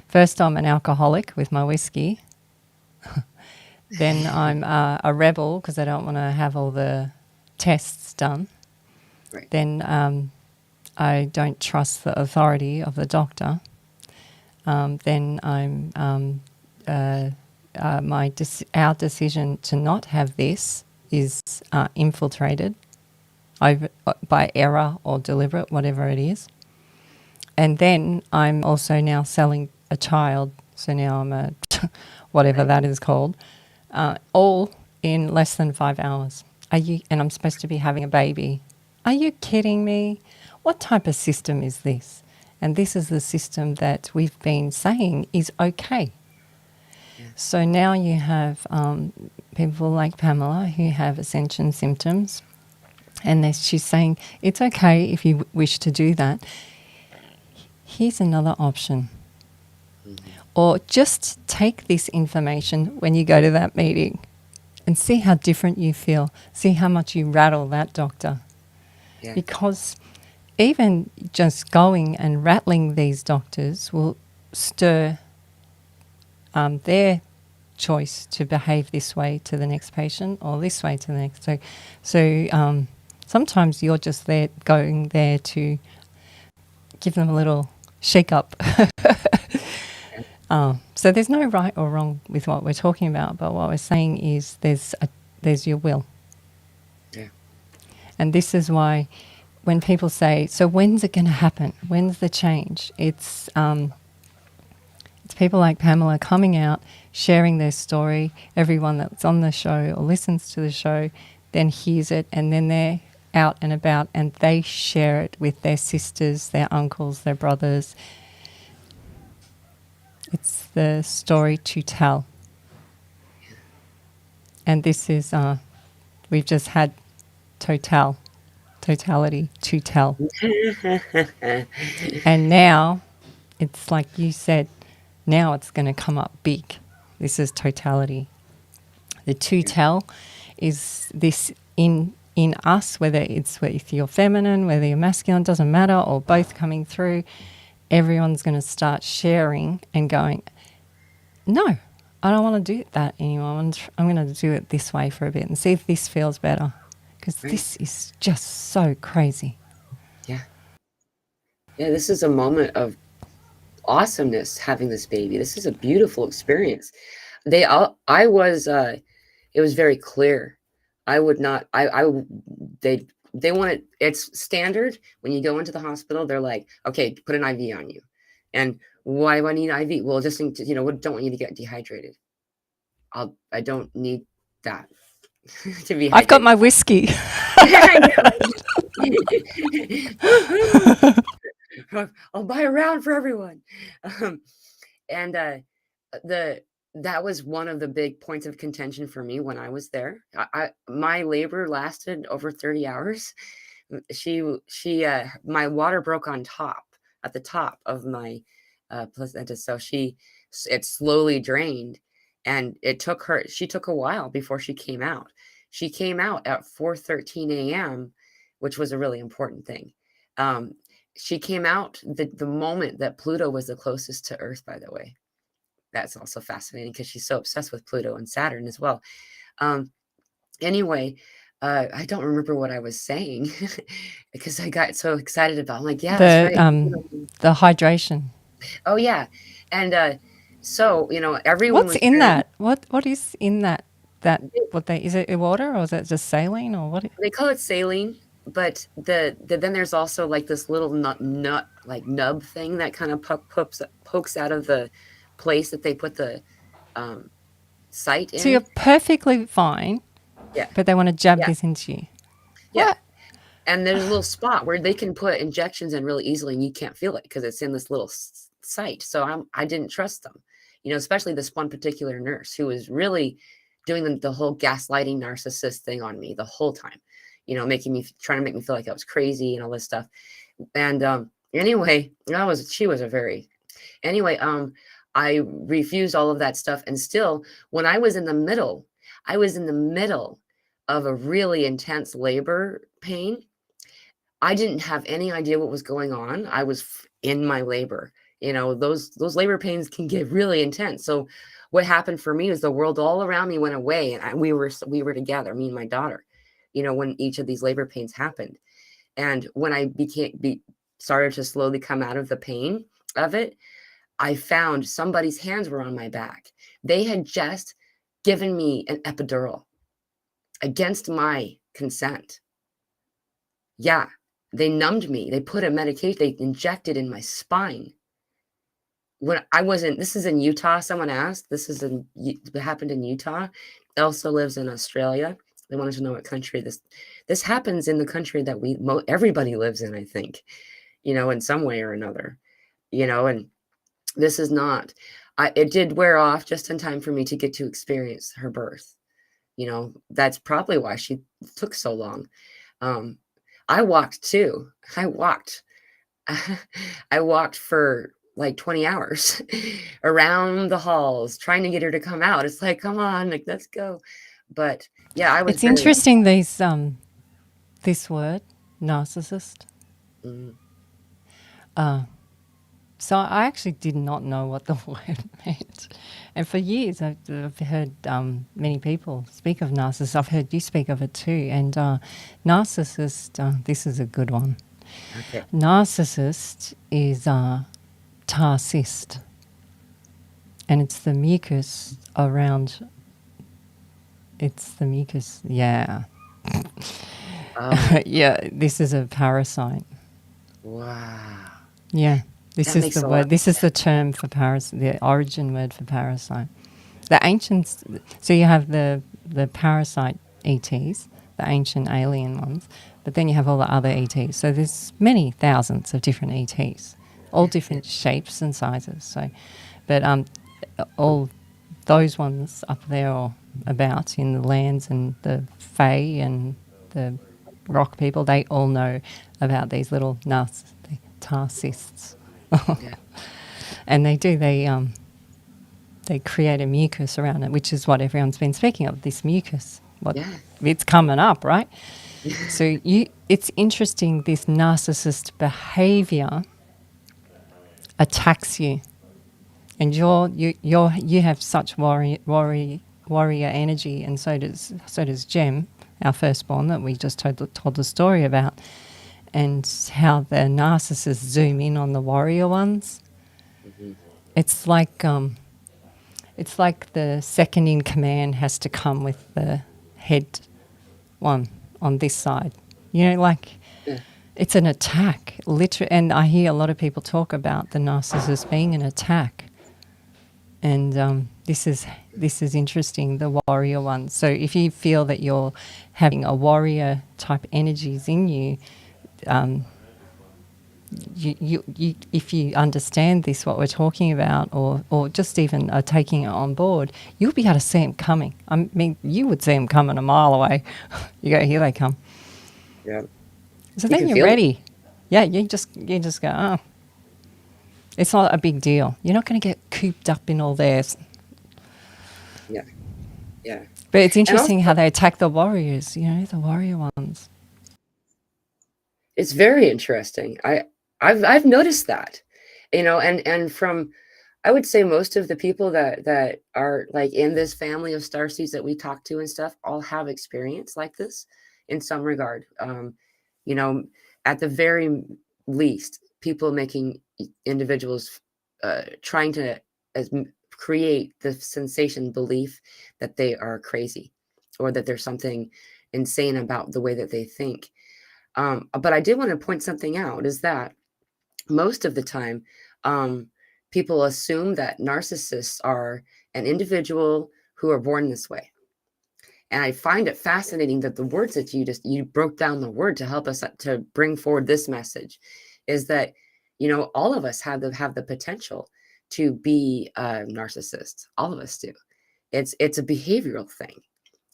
first I'm an alcoholic with my whiskey. Then I'm a rebel because I don't want to have all the tests done. Right. Then I don't trust the authority of the doctor. Then I'm our decision to not have this is infiltrated over by error or deliberate, whatever it is. And then I'm also now selling a child. So now I'm a whatever that is called, all in less than 5 hours. And I'm supposed to be having a baby. Are you kidding me? What type of system is this? And this is the system that we've been saying is okay. Yeah. So now you have people like Pamela who have ascension symptoms, and she's saying it's okay if you wish to do that. Here's another option. Mm-hmm. Or just take this information when you go to that meeting and see how different you feel. See how much you rattle that doctor. Yeah. Because even just going and rattling these doctors will stir their choice to behave this way to the next patient or this way to the next. So sometimes you're just going there to give them a little shake up. So there's no right or wrong with what we're talking about, but what we're saying is there's your will. Yeah. And this is why when people say, so when's it going to happen? When's the change? It's people like Pamela coming out, sharing their story. Everyone that's on the show or listens to the show then hears it, and then they're out and about and they share it with their sisters, their uncles, their brothers. It's the story to tell. And this is, we've just had totality to tell. And now, it's like you said, now it's going to come up big. This is totality. The to tell is this in us, whether it's if you're feminine, whether you're masculine, doesn't matter, or both coming through. Everyone's going to start sharing and going, no, I don't want to do that anymore. I'm going to do it this way for a bit and see if this feels better, because this is just so crazy. Yeah. Yeah, this is a moment of awesomeness having this baby. This is a beautiful experience. It was very clear. I would not, they wanted, it's standard when you go into the hospital, they're like, okay, put an IV on you. And why do I need IV? Well, just, don't want you to get dehydrated. I don't need that to be hydrated. I've got my whiskey. I'll buy a round for everyone. That was one of the big points of contention for me when I was there. My labor lasted over 30 hours. My water broke at the top of my placenta. So it slowly drained, and she took a while before she came out. She came out at 4:13 a.m., which was a really important thing. She came out the moment that Pluto was the closest to Earth, by the way. That's also fascinating because she's so obsessed with Pluto and Saturn as well. Anyway, I don't remember what I was saying because I got so excited about it. I'm like, yeah, that's right. The hydration. Oh, yeah. And so, everyone What's in that? What is in that? Is it water, or is it just saline, or what? They call it saline, but then there's also like this little nut like nub thing that kind of pokes out of the place that they put the site in. So you're perfectly fine. Yeah. But they want to jab this into you. Yeah. What? And there's a little spot where they can put injections in really easily, and you can't feel it because it's in this little site. So I didn't trust them, especially this one particular nurse who was really doing the whole gaslighting narcissist thing on me the whole time, trying to make me feel like I was crazy and all this stuff. And anyway, I refused all of that stuff. And still, when I was in the middle of a really intense labor pain, I didn't have any idea what was going on. I was in my labor. Those labor pains can get really intense. So what happened for me is the world all around me went away, and we were together, me and my daughter, when each of these labor pains happened. And when I started to slowly come out of the pain of it, I found somebody's hands were on my back. They had just given me an epidural against my consent. Yeah, they numbed me. They put a medication, they injected in my spine. When I wasn't, this is in Utah. Someone asked, it happened in Utah. Elsa lives in Australia. They wanted to know what country this happens in the country that everybody lives in, I think, in some way or another, and this is not, it did wear off just in time for me to get to experience her birth. That's probably why she took so long. I walked too. I walked. I walked for like 20 hours around the halls trying to get her to come out. It's like, come on, like, let's go. But yeah, I was It's interesting, this word, narcissist. Mm, So I actually did not know what the word meant. And for years, I've heard many people speak of narcissist. I've heard you speak of it too. And narcissist, this is a good one. okay. Narcissist is tarcyst. And it's the mucus around, yeah. Oh, Yeah, this is a parasite. wow. Yeah. This That is makes the a word. lot. This is the term for parasite, the origin word for parasite. The ancients, so you have the parasite ETs, the ancient alien ones, but then you have all the other ETs. So there's many thousands of different ETs, all different shapes and sizes. So, but all those ones up there or about in the lands and the Fae and the rock people, they all know about these little tarcysts. Yeah. And they create a mucus around it, which is what everyone's been speaking of, this mucus. Yeah. It's coming up, right? So it's interesting, this narcissist behavior attacks you. And you have such warrior energy, and so does Jem, our firstborn, that we just told the story about, and how the narcissists zoom in on the warrior ones. Mhm. It's like the second in command has to come with the head one on this side. Like Yeah. it's an attack, literally. And I hear a lot of people talk about the narcissist being an attack. And this is interesting, the warrior one. So if you feel that you're having a warrior type energies in you, if you understand this, what we're talking about, or just even are taking it on board, you'll be able to see them coming. I mean, you would see them coming a mile away. You go, here they come. Yeah. So You then can you're feel it. ready. Yeah, you just go, oh. It's not a big deal. You're not going to get cooped up in all this. Yeah. Yeah. But it's And interesting how also, they attack the warriors, the warrior ones. it's very interesting. I've noticed that, and from, I would say most of the people that are like in this family of starseeds that we talk to and stuff all have experience like this in some regard. You know, at the very least, people making individuals trying to create the sensation belief that they are crazy or that there's something insane about the way that they think. But I did want to point something out is that most of the time, um, people assume that narcissists are an individual who are born this way. And I find it fascinating that the words that you broke down the word to help us to bring forward this message is that, all of us have the potential to be a narcissist. All of us do. It's a behavioral thing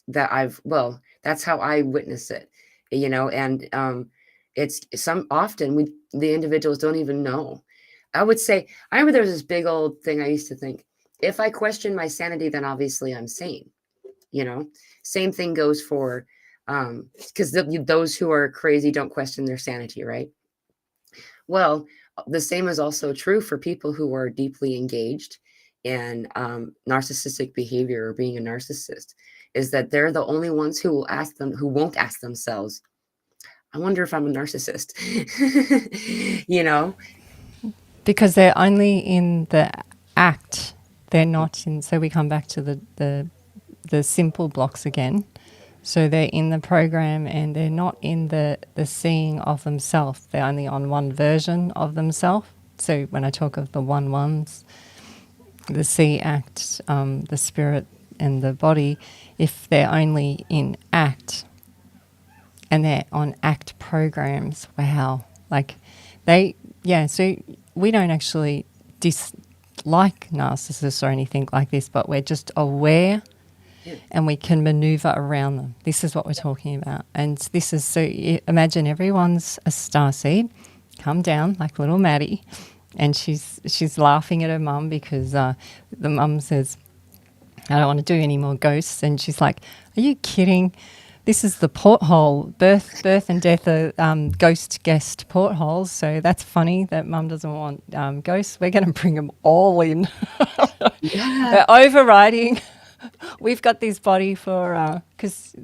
that's how I witness it, and it's some often the individuals don't even know. I would say, I remember there was this big old thing I used to think, if I question my sanity, then obviously I'm sane, you know. Same thing goes for because those who are crazy don't question their sanity, right? Well, the same is also true for people who are deeply engaged in narcissistic behavior or being a narcissist, is that they're the only ones who won't ask themselves, I wonder if I'm a narcissist. you know Because they're only in the act. They're not in. So we come back to the simple blocks again. So they're in the program and they're not in the seeing of themselves. They're only on one version of themselves. So when I talk of the one ones, the see act, the spirit and the body, if they're only in act and they're on act programs, wow. Like so we don't actually dislike narcissists or anything like this, but we're just aware and we can maneuver around them. This is what we're talking about. And this is, so imagine everyone's a starseed, come down like little Maddie, and she's laughing at her mum because the mum says, I don't want to do any more ghosts. And she's like, are you kidding? This is the porthole. Birth and death are ghost guest portholes. So that's funny that mum doesn't want ghosts. We're going to bring them all in. They're overriding. We've got this body for so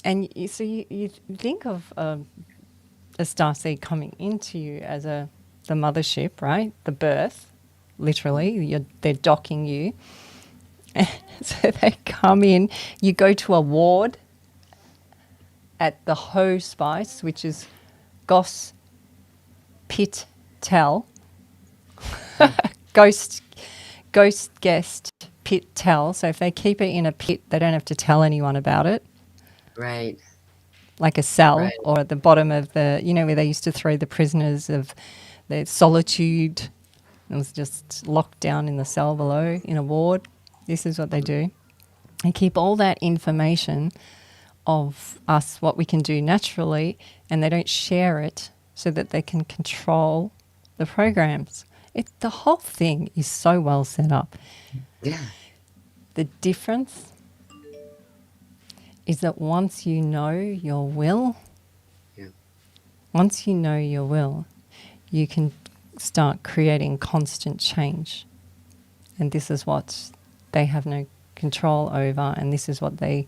you think of a starseed coming into you as the mothership, right? The birth, literally. They're docking you. So they come in. You go to a ward at the Hospice, which is Gos Pit Tell, ghost guest pit tell. So if they keep it in a pit, they don't have to tell anyone about it. Right. Like a cell, Right. or at the bottom of the, where they used to throw the prisoners of their solitude. It was just locked down in the cell below in a ward. This is what they do. They keep all that information of us, what we can do naturally, and they don't share it so that they can control the programs. The whole thing is so well set up. Yeah. The difference is that once you know your will, you can start creating constant change. And this is what they have no control over, and this is what they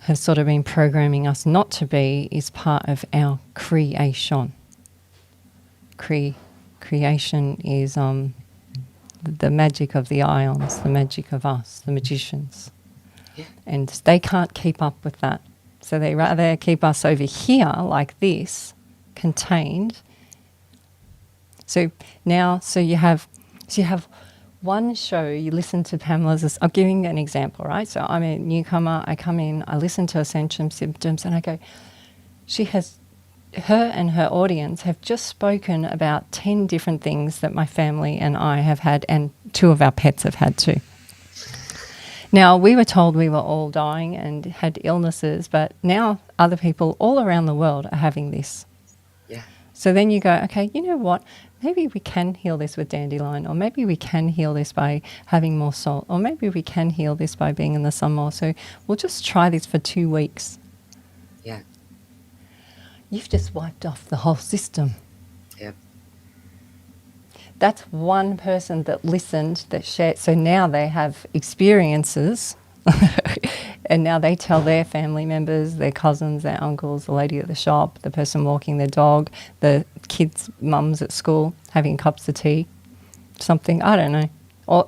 have sort of been programming us not to be, is part of our creation. Creation is the magic of the ions, the magic of us, the magicians. Yeah. And they can't keep up with that. So they rather keep us over here like this, contained. So now, you have one show, you listen to Pamela's, I'm giving an example, right? So I'm a newcomer, I come in, I listen to Ascension Symptoms, and I go, her and her audience have just spoken about 10 different things that my family and I have had, and 2 of our pets have had too. Now, we were told we were all dying and had illnesses, but now other people all around the world are having this. Yeah. So then you go, okay, you know what? Maybe we can heal this with dandelion, or maybe we can heal this by having more salt, or maybe we can heal this by being in the sun more. So we'll just try this for 2 weeks. Yeah. You've just wiped off the whole system. Yep. That's one person that listened, that shared. So now they have experiences and now they tell their family members, their cousins, their uncles, the lady at the shop, the person walking their dog, the kids' mums at school having cups of tea, something, I don't know. Or,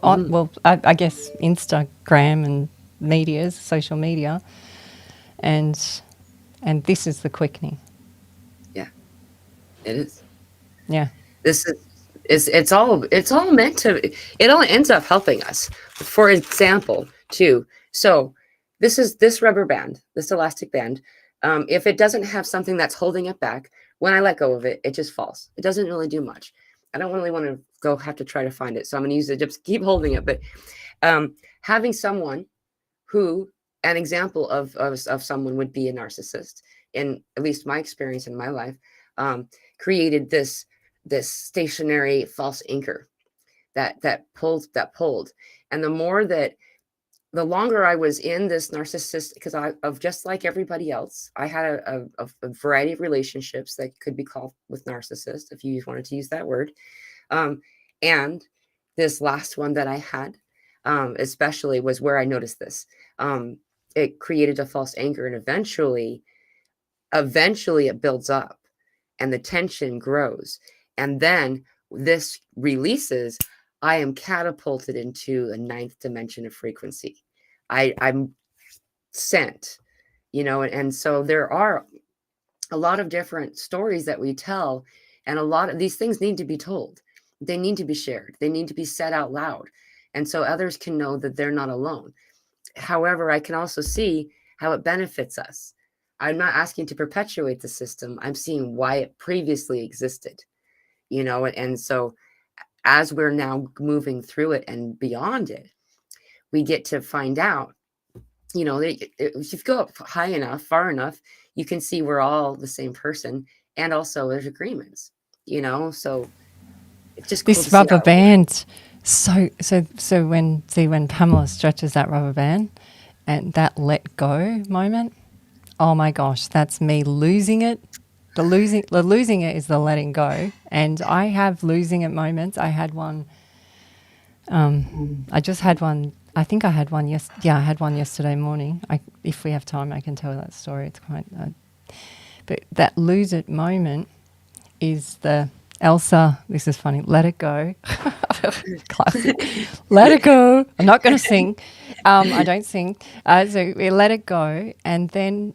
I guess Instagram and social media. And this is the quickening. Yeah, it is. Yeah. This is it's all meant to, it all ends up helping us. For example, too. So this rubber band, this elastic band, if it doesn't have something that's holding it back, when I let go of it, it just falls. It doesn't really do much. I don't really want to have to try to find it. So I'm going to use it, just keep holding it. But having someone who, an example of someone would be a narcissist, in at least my experience in my life, created this stationary false anchor that pulled. And the longer I was in this narcissist, because of just like everybody else, I had a variety of relationships that could be called with narcissist, if you wanted to use that word. And this last one that I had, especially, was where I noticed this. It created a false anchor, and eventually it builds up and the tension grows. And then this releases, I am catapulted into a ninth dimension of frequency. I'm sent, and so there are a lot of different stories that we tell, and a lot of these things need to be told. They need to be shared. They need to be said out loud. And so others can know that they're not alone. However, I can also see how it benefits us. I'm not asking to perpetuate the system. I'm seeing why it previously existed, and so as we're now moving through it and beyond it, we get to find out, if you go up high enough, far enough, you can see we're all the same person. And also there's agreements, so it's just cool to This see rubber how band. So when Pamela stretches that rubber band and that let go moment, oh my gosh, that's me losing it. The losing it is the letting go. And I have losing it moments. I had one. I just had one. I think I had one. I had one yesterday morning. If we have time, I can tell that story. It's quite. But that lose it moment is the Elsa. This is funny. Let it go. Classic. Let it go. I'm not going to sing. I don't sing. So we let it go, and then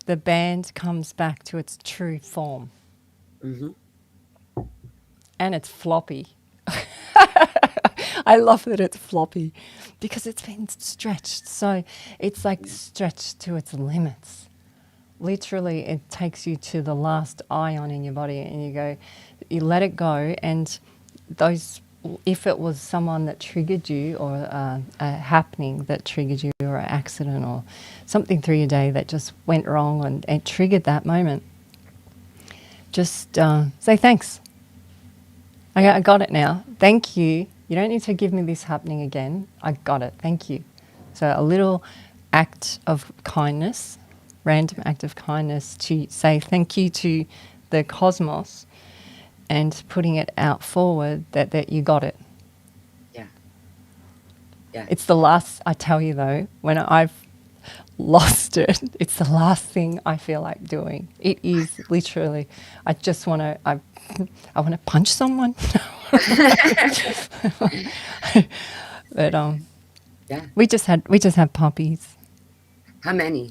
the band comes back to its true form, and it's floppy. I love that it's floppy because it's been stretched. So it's like stretched to its limits. Literally, it takes you to the last ion in your body, and you let it go. And if it was someone that triggered you, or a happening that triggered you, or an accident, or something through your day that just went wrong and it triggered that moment, just say thanks. I got it now. Thank you. You don't need to give me this happening again. I got it. Thank you. So a little act of kindness, random act of kindness, to say thank you to the cosmos, and putting it out forward that you got it. Yeah. Yeah. It's the last, I tell you though, when I've lost it, it's the last thing I feel like doing. It is literally, I just want to, I want to punch someone. But Yeah. we just had puppies. How many?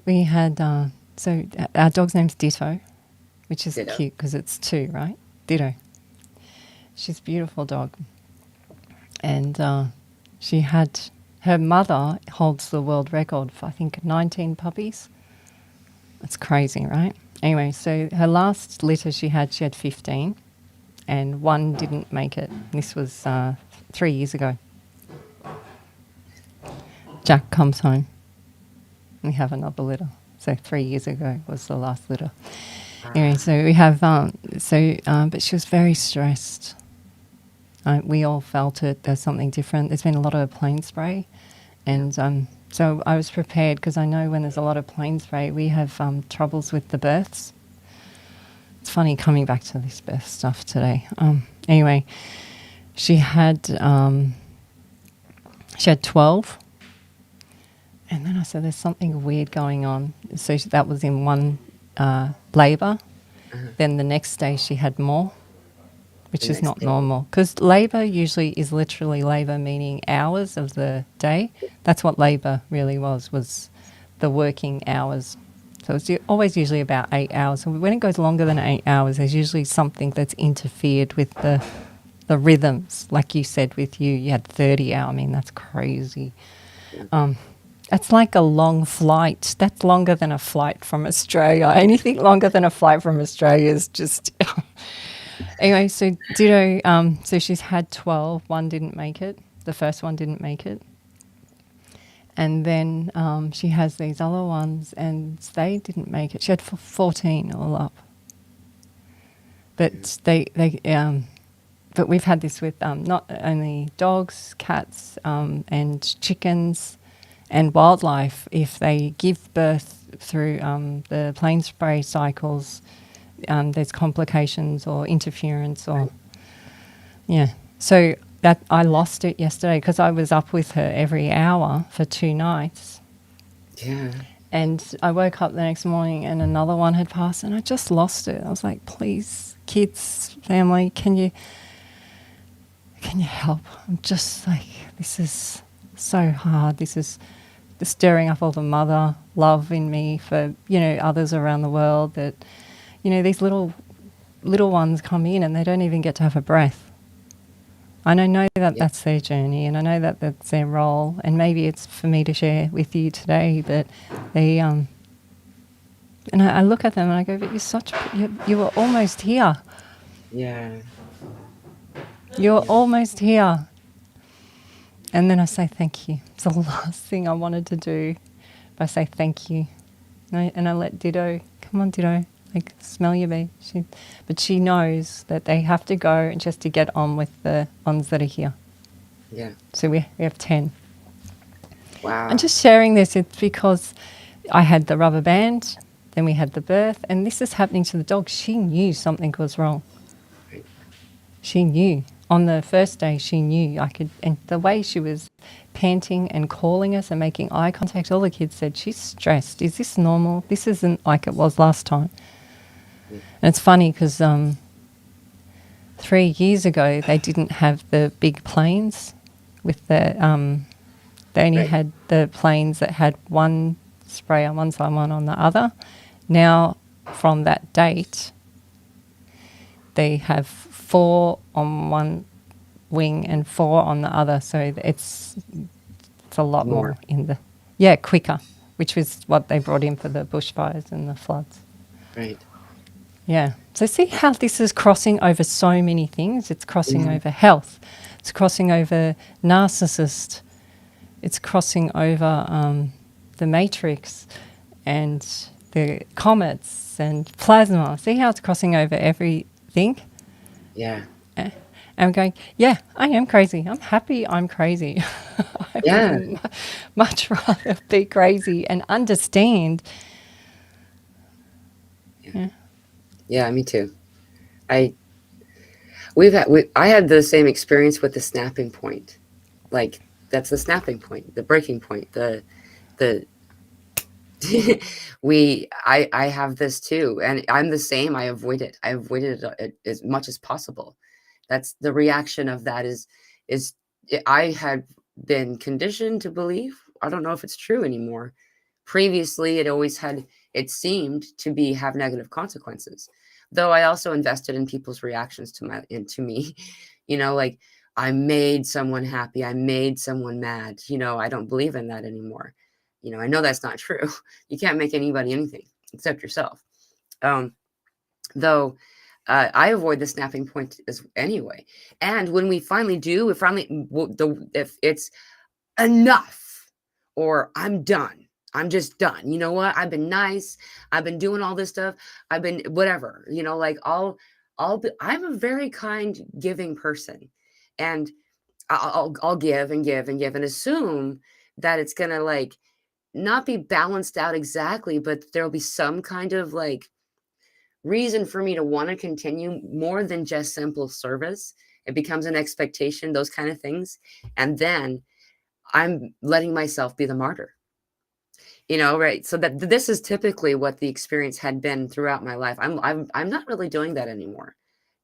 We had so our dog's name's Ditto, which is Ditto. cute because it's 2, right? Ditto. She's a beautiful dog, and she had, her mother holds the world record for I think 19 puppies. That's crazy, right? Anyway, so her last litter she had 15, and one didn't make it. This was 3 years ago. Jack comes home. We have another litter. So 3 years ago was the last litter. Anyway, so we have, but she was very stressed. We all felt it. There's something different. There's been a lot of plane spray. And so I was prepared because I know when there's a lot of plane spray, we have troubles with the births. It's funny coming back to this birth stuff today. Anyway, she had 12. And then I said, there's something weird going on. So that was in one labour. Then the next day she had more, which is not normal. Because labour usually is literally labour, meaning hours of the day. That's what labour really was the working hours. So it's always usually about 8 hours. So when it goes longer than 8 hours, there's usually something that's interfered with the rhythms. Like you said with you had 30 hours. I mean, that's crazy. That's like a long flight. That's longer than a flight from Australia. Anything longer than a flight from Australia is just... Anyway, so Ditto, so she's had 12. One didn't make it. The first one didn't make it. And then she has these other ones, and they didn't make it. She had 14 all up. But but we've had this with not only dogs, cats, and chickens, and wildlife. If they give birth through the plane spray cycles, there's complications or interference, or So that I lost it yesterday because I was up with her every hour for 2 nights. Yeah. And I woke up the next morning and another one had passed and I just lost it. I was like, please, kids, family, can you help? I'm just like, this is so hard. This is stirring up all the mother love in me for, others around the world that, these little ones come in and they don't even get to have a breath. And I know that that's their journey and I know that that's their role, and maybe it's for me to share with you today, but they, and I look at them and I go, but you were almost here. Yeah. You're almost here. And then I say thank you. It's the last thing I wanted to do. But I say thank you. And I let Ditto, come on Ditto, like smell your bee. But she knows that they have to go and just to get on with the ones that are here. Yeah. So we have 10. Wow. I'm just sharing this, it's because I had the rubber band, then we had the birth, and this is happening to the dog. She knew something was wrong. Right. She knew. On the first day, she knew. And the way she was panting and calling us and making eye contact, all the kids said, she's stressed. Is this normal? This isn't like it was last time. And it's funny because 3 years ago, they didn't have the big planes with the, they only had the planes that had one spray on one side, one on the other. Now, from that date, they have 4 on one wing and 4 on the other. So it's a lot more in the, quicker, which was what they brought in for the bushfires and the floods. Right. Yeah. So see how this is crossing over so many things. It's crossing over health. It's crossing over narcissist. It's crossing over the matrix and the comets and plasma. See how it's crossing over everything? Yeah. And I'm going, yeah, I am crazy. I'm happy I'm crazy. I would much rather be crazy and understand. Yeah, me too. I had the same experience with the snapping point. Like, that's the snapping point, the breaking point, the I have this too, and I'm the same. I avoid it. I avoided it as much as possible. That's the reaction of that is I had been conditioned to believe. I don't know if it's true anymore. Previously, it seemed to have negative consequences. Though I also invested in people's reactions to me, like I made someone happy, I made someone mad. I don't believe in that anymore. I know that's not true. You can't make anybody anything except yourself. Though I avoid the snapping point anyway. And when we finally do, if it's enough, or I'm done, I'm just done. You know what? I've been nice. I've been doing all this stuff. I've been whatever. Like I'm a very kind, giving person, and I'll give and give and give and assume that it's gonna like not be balanced out exactly, but there'll be some kind of like reason for me to want to continue more than just simple service. It becomes an expectation, those kind of things. And then I'm letting myself be the martyr, right? So that this is typically what the experience had been throughout my life. I'm not really doing that anymore,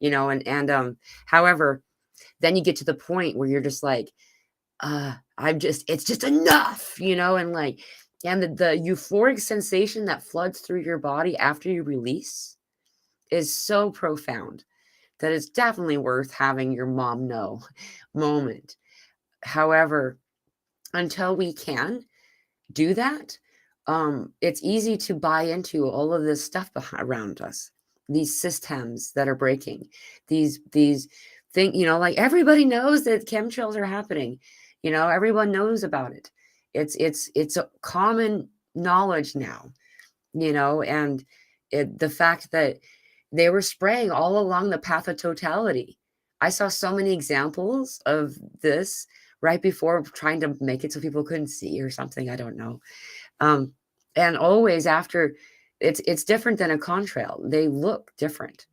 and however, then you get to the point where you're just like, it's just enough, and like, and the euphoric sensation that floods through your body after you release is so profound that it's definitely worth having your mom know moment. However, until we can do that, it's easy to buy into all of this stuff around us, these systems that are breaking, these things, like everybody knows that chemtrails are happening. Everyone knows about it. It's a common knowledge now, and the fact that they were spraying all along the path of totality. I saw so many examples of this right before, trying to make it so people couldn't see or something. I don't know. And always after, it's different than a contrail. They look different.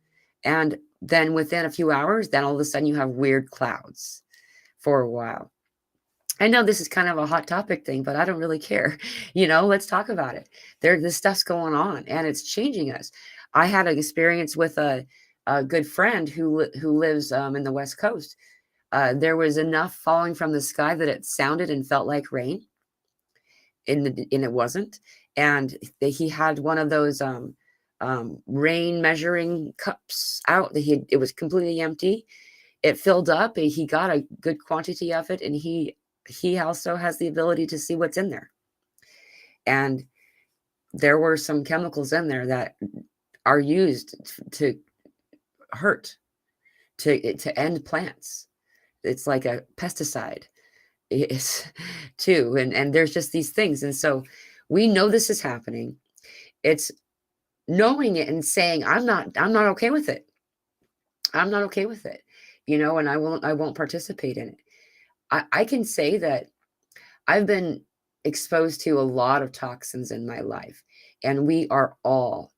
And then within a few hours, then all of a sudden you have weird clouds for a while. I know this is kind of a hot topic thing, but I don't really care. Let's talk about it. This stuff's going on, and it's changing us. I had an experience with a good friend who lives in the West Coast. There was enough falling from the sky that it sounded and felt like rain, and it wasn't. And he had one of those rain measuring cups out. It was completely empty. It filled up. He got a good quantity of it, and he also has the ability to see what's in there. And there were some chemicals in there that are used to hurt, to end plants. It's like a pesticide. It's too. And there's just these things. And so we know this is happening. It's knowing it and saying, I'm not okay with it. I'm not okay with it. And I won't participate in it. I can say that I've been exposed to a lot of toxins in my life, and we are all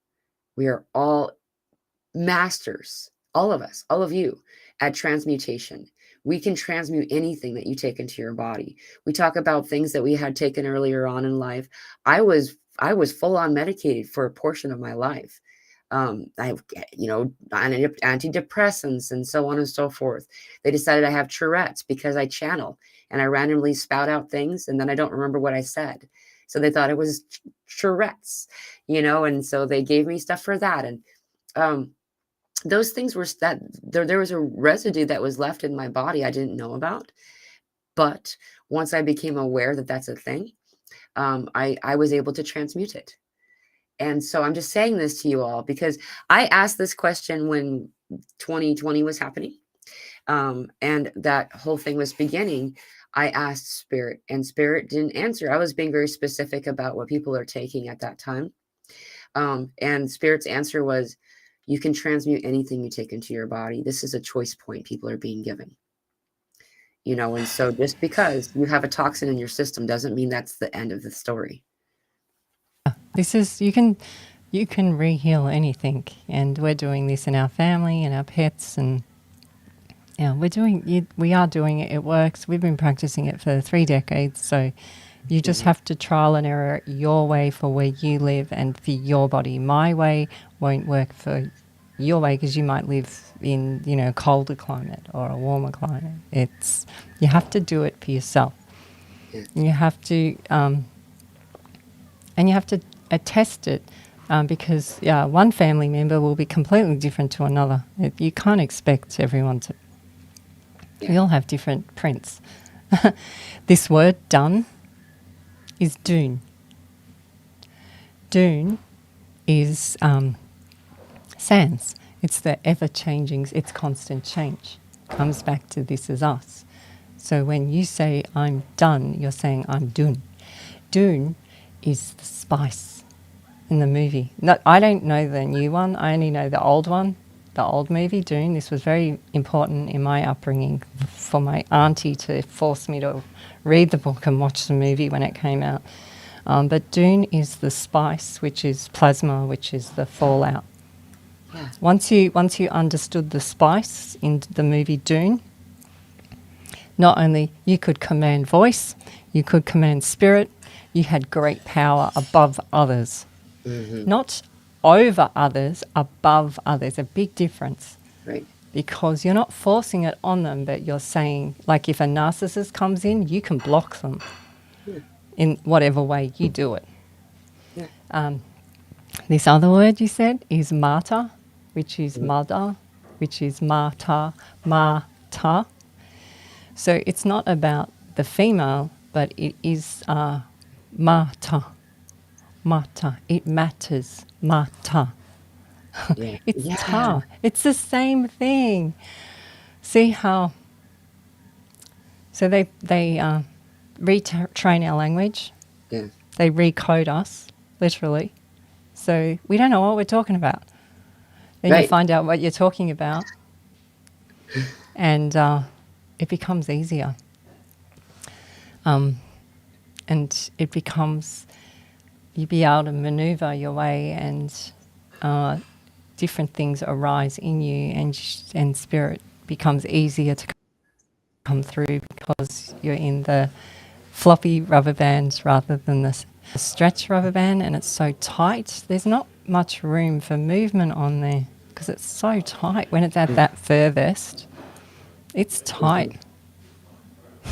masters, all of us, all of you, at transmutation. We can transmute anything that you take into your body. We talk about things that we had taken earlier on in life. I was full on medicated for a portion of my life. I've, antidepressants and so on and so forth. They decided I have Tourette's because I channel and I randomly spout out things and then I don't remember what I said. So they thought it was Tourette's, and so they gave me stuff for that. And those things were that there was a residue that was left in my body I didn't know about. But once I became aware that that's a thing, I was able to transmute it. And so I'm just saying this to you all because I asked this question when 2020 was happening, and that whole thing was beginning. I asked Spirit, and Spirit didn't answer. I was being very specific about what people are taking at that time. And Spirit's answer was, you can transmute anything you take into your body. This is a choice point people are being given. And so just because you have a toxin in your system doesn't mean that's the end of the story. This is, you can re-heal anything, and we're doing this in our family and our pets, and we are doing it. It works. We've been practicing it for 3 decades, so you just have to trial and error your way for where you live and for your body. My way won't work for your way because you might live in, a colder climate or a warmer climate. You have to do it for yourself. You have to, and you have to attest it, because one family member will be completely different to another. You can't expect everyone to. We all have different prints. This word done is Dune. Dune is sans. It's the ever-changing, it's constant change. Comes back to this is us. So when you say I'm done, you're saying I'm dune. Dune is the spice in the movie. No, I don't know the new one. I only know the old one, the old movie, Dune. This was very important in my upbringing for my auntie to force me to read the book and watch the movie when it came out. But Dune is the spice, which is plasma, which is the fallout. Yeah. Once you understood the spice in the movie Dune, not only you could command voice, you could command spirit, you had great power above others. Mm-hmm. Not over others, above others. A big difference. Right. Because you're not forcing it on them, but you're saying, like if a narcissist comes in, you can block them in whatever way you do it. Yeah. This other word you said is mata, which is mother, which is mata, mata. So it's not about the female, but it is mata. Mata. It matters. Mata. Yeah. It's ta. It's the same thing. See how... So they retrain our language. Yeah. They recode us, literally. So we don't know what we're talking about. Then you find out what you're talking about, and it becomes easier. And it becomes, you be able to maneuver your way, and different things arise in you, and spirit becomes easier to come through because you're in the floppy rubber bands rather than the stretch rubber band, and it's so tight. There's not much room for movement on there because it's so tight. When it's at that furthest, it's tight.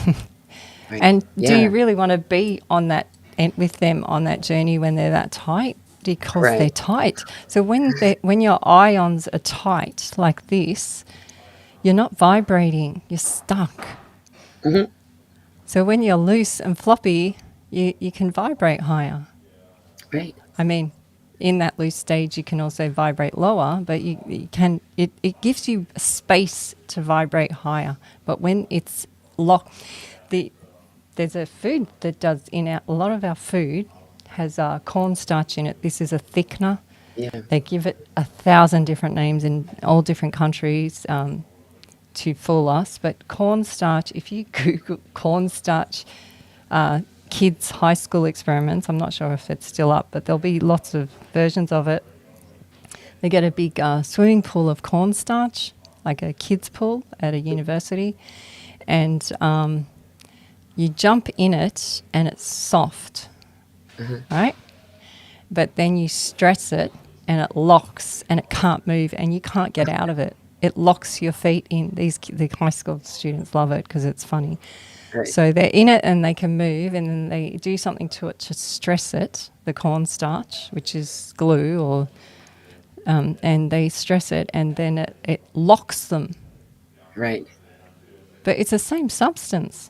Right. And do Yeah. you really want to be on that with them on that journey when they're that tight? Because they're tight. So when your ions are tight like this, you're not vibrating. You're stuck. Mm-hmm. So when you're loose and floppy, you can vibrate higher. Right. I mean, in that loose stage, you can also vibrate lower, but you can. It gives you space to vibrate higher. But when it's locked, there's a food that does a lot of our food has cornstarch in it. This is a thickener. Yeah. They give it 1,000 different names in all different countries to fool us. But cornstarch, if you Google cornstarch kids' high school experiments, I'm not sure if it's still up, but there'll be lots of versions of it. They get a big swimming pool of cornstarch, like a kids' pool at a university, and you jump in it and it's soft, right? But then you stress it and it locks and it can't move and you can't get out of it. It locks your feet in. The high school students love it because it's funny. Right. So they're in it and they can move, and then they do something to it to stress it, the cornstarch, which is glue, or and they stress it, and then it locks them. Right. But it's the same substance.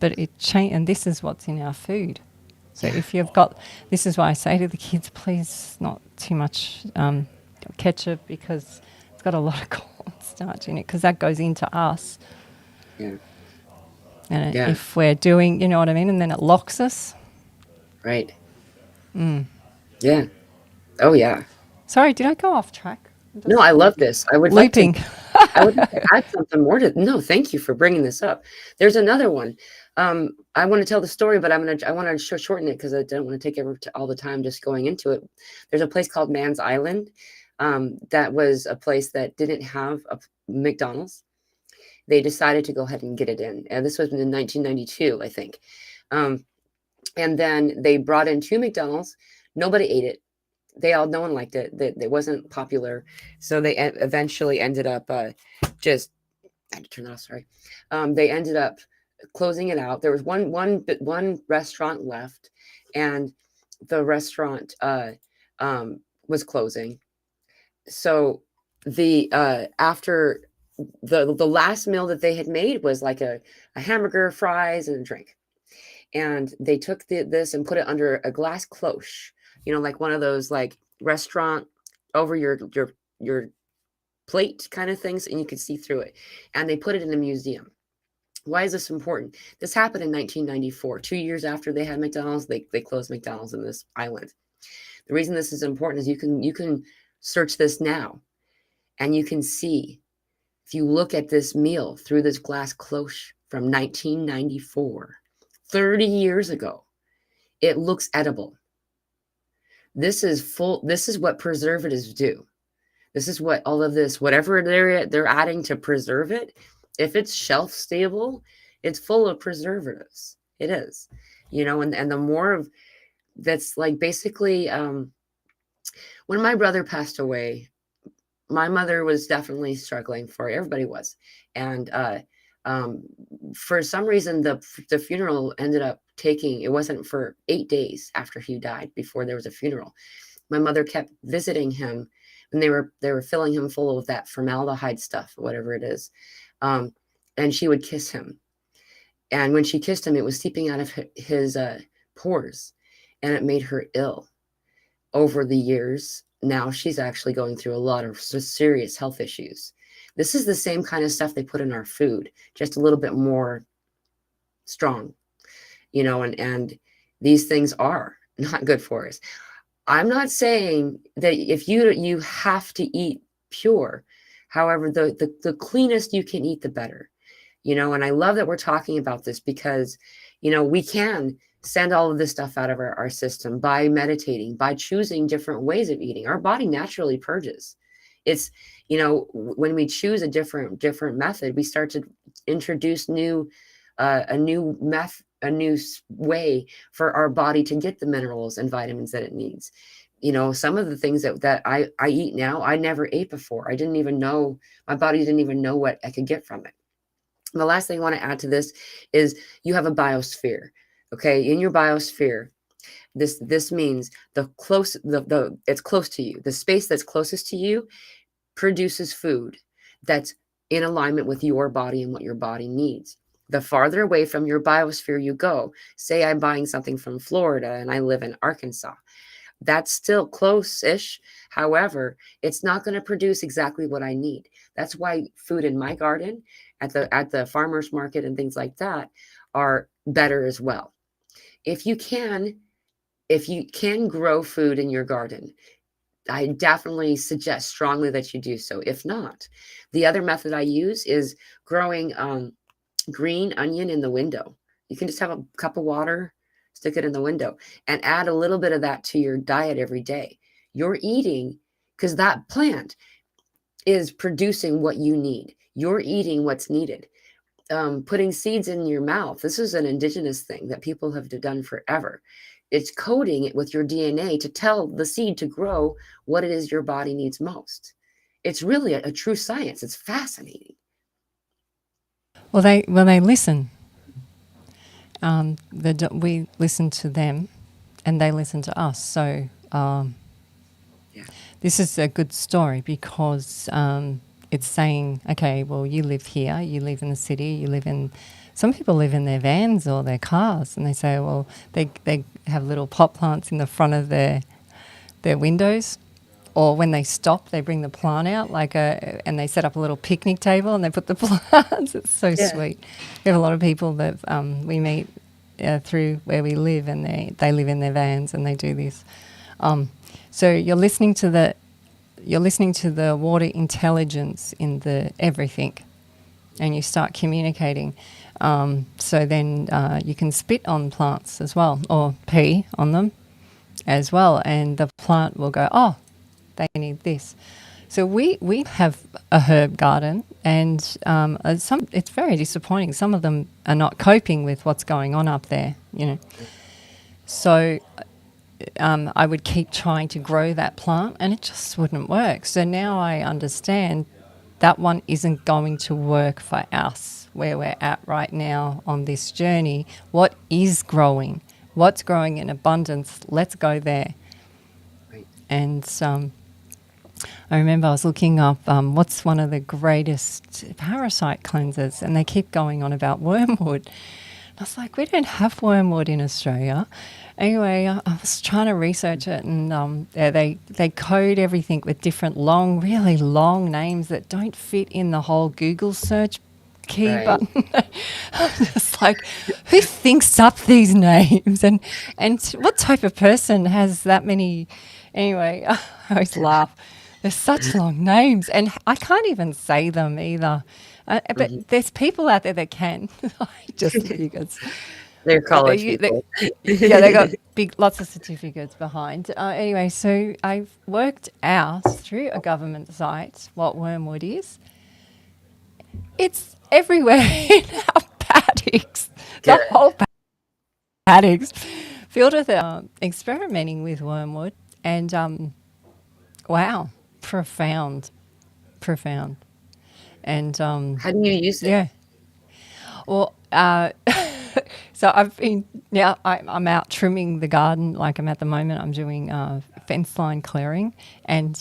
But and this is what's in our food. So if you've got, this is why I say to the kids, please not too much ketchup, because it's got a lot of cornstarch in it, because that goes into us. Yeah. And if we're doing, you know what I mean, and then it locks us. Right. Yeah. Oh, yeah. Sorry, did I go off track? No, I love this. I would looping. I would like to add something more to. No, thank you for bringing this up. There's another one. I want to tell the story, but I want to shorten it because I don't want to take all the time just going into it. There's a place called Man's Island. That was a place that didn't have a McDonald's. They decided to go ahead and get it in, and this was in 1992, I think. And then they brought in 2 McDonald's. Nobody ate it. No one liked it. It wasn't popular. So they eventually ended up just, I had to turn that off, sorry. They ended up closing it out. There was one restaurant left, and the restaurant was closing. So after the last meal that they had made was like a hamburger, fries, and a drink. And they took this and put it under a glass cloche, like one of those like restaurant over your plate kind of things, and you could see through it. And they put it in a museum. Why is this important? This happened in 1994, 2 years after they had McDonald's. They closed McDonald's in this island. The reason this is important is you can search this now, and you can see, if you look at this meal through this glass cloche from 1994, 30 years ago, it looks edible. This is what preservatives do. This is what all of this, whatever they're adding to preserve it, if it's shelf stable, it's full of preservatives. It is, and the more of that's like basically, when my brother passed away, my mother was definitely struggling for it. Everybody was. And for some reason, the funeral ended up it wasn't for 8 days after he died before there was a funeral. My mother kept visiting him, and they were filling him full of that formaldehyde stuff, whatever it is. And she would kiss him. And when she kissed him, it was seeping out of his pores, and it made her ill. Over the years, now she's actually going through a lot of serious health issues. This is the same kind of stuff they put in our food, just a little bit more strong, and these things are not good for us. I'm not saying that if you have to eat pure. However, the cleanest you can eat, the better, and I love that we're talking about this because, we can send all of this stuff out of our system by meditating, by choosing different ways of eating. Our body naturally purges. It's, when we choose a different method, we start to introduce new a new way for our body to get the minerals and vitamins that it needs. You know, some of the things that I eat now, I never ate before. I didn't even know, my body didn't even know what I could get from it. The last thing I want to add to this is you have a biosphere. Okay, in your biosphere, this means the it's close to you. The space that's closest to you produces food that's in alignment with your body and what your body needs. The farther away from your biosphere you go, say I'm buying something from Florida and I live in Arkansas, that's still close-ish. However, it's not going to produce exactly what I need. That's why food in my garden, at the farmers market and things like that, are better as well. If you can, if you can grow food in your garden, I definitely suggest strongly that you do so. If not, the other method I use is growing green onion in the window. You can just have a cup of water, stick it in the window, and add a little bit of that to your diet every day. You're eating, because that plant is producing what you need. You're eating what's needed. Putting seeds in your mouth. This is an indigenous thing that people have done forever. It's coding it with your DNA to tell the seed to grow what it is your body needs most. It's really a true science. It's fascinating. Well, they listen. We listen to them, and they listen to us. So Yeah. this is a good story because it's saying, okay, well, you live here, you live in the city, you live in. Some people live in their vans or their cars, and they say, well, they have little pot plants in the front of their windows, or when they stop, they bring the plant out and they set up a little picnic table and they put the plants. It's so Yeah. sweet. We have a lot of people that we meet through where we live, and they live in their vans and they do this. So you're listening to the water intelligence in the everything, and you start communicating. So then you can spit on plants as well, or pee on them as well, and the plant will go, oh, they need this. So we have a herb garden, and it's very disappointing. Some of them are not coping with what's going on up there, you know. So I would keep trying to grow that plant, and it just wouldn't work. So now I understand that one isn't going to work for us where we're at right now on this journey. What is growing? What's growing in abundance? Let's go there. Right. And I remember I was looking up what's one of the greatest parasite cleansers, and they keep going on about wormwood. I was like, we don't have wormwood in Australia. Anyway, I was trying to research it, and they code everything with different really long names that don't fit in the whole Google search key button. I'm just like, who thinks up these names, and what type of person has that many? Anyway, I always laugh. There's such long names, and I can't even say them either. But there's people out there that can. I just think it's... They're college people. Yeah, they got lots of certificates behind. Anyway, so I've worked out through a government site what wormwood is. It's everywhere in our paddocks. The whole paddocks filled with experimenting with wormwood, and wow, profound. And How do you use it? yeah. Well, so I'm out trimming the garden. Like I'm at the moment, I'm doing fence line clearing, and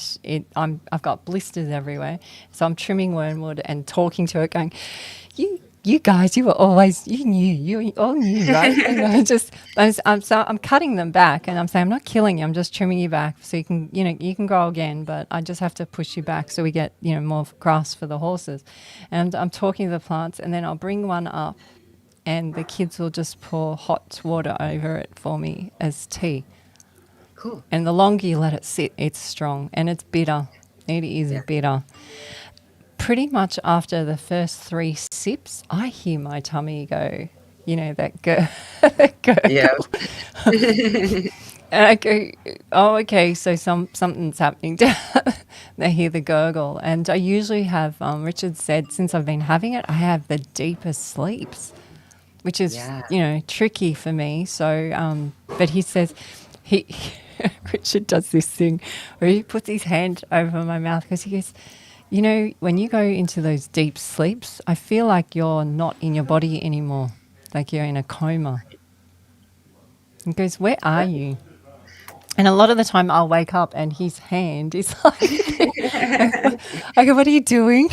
I've got blisters everywhere. So I'm trimming wormwood and talking to it, going, "You guys, you all knew, right?" I'm cutting them back, and I'm saying, I'm not killing you. I'm just trimming you back so you can grow again, but I just have to push you back so we get more grass for the horses. And I'm talking to the plants, and then I'll bring one up, and the kids will just pour hot water over it for me as tea. Cool. And the longer you let it sit, it's strong, and it's bitter. It is bitter. Pretty much after the first 3 sips, I hear my tummy go, that gurgle. Yeah. And I go, oh, okay, so something's happening. They hear the gurgle. And I usually have, Richard said, since I've been having it, I have the deepest sleeps. which is, Yeah. tricky for me. So, but he says, he Richard does this thing where he puts his hand over my mouth because he goes, when you go into those deep sleeps, I feel like you're not in your body anymore, like you're in a coma. He goes, where are you? And a lot of the time I'll wake up and his hand is like, I go, what are you doing?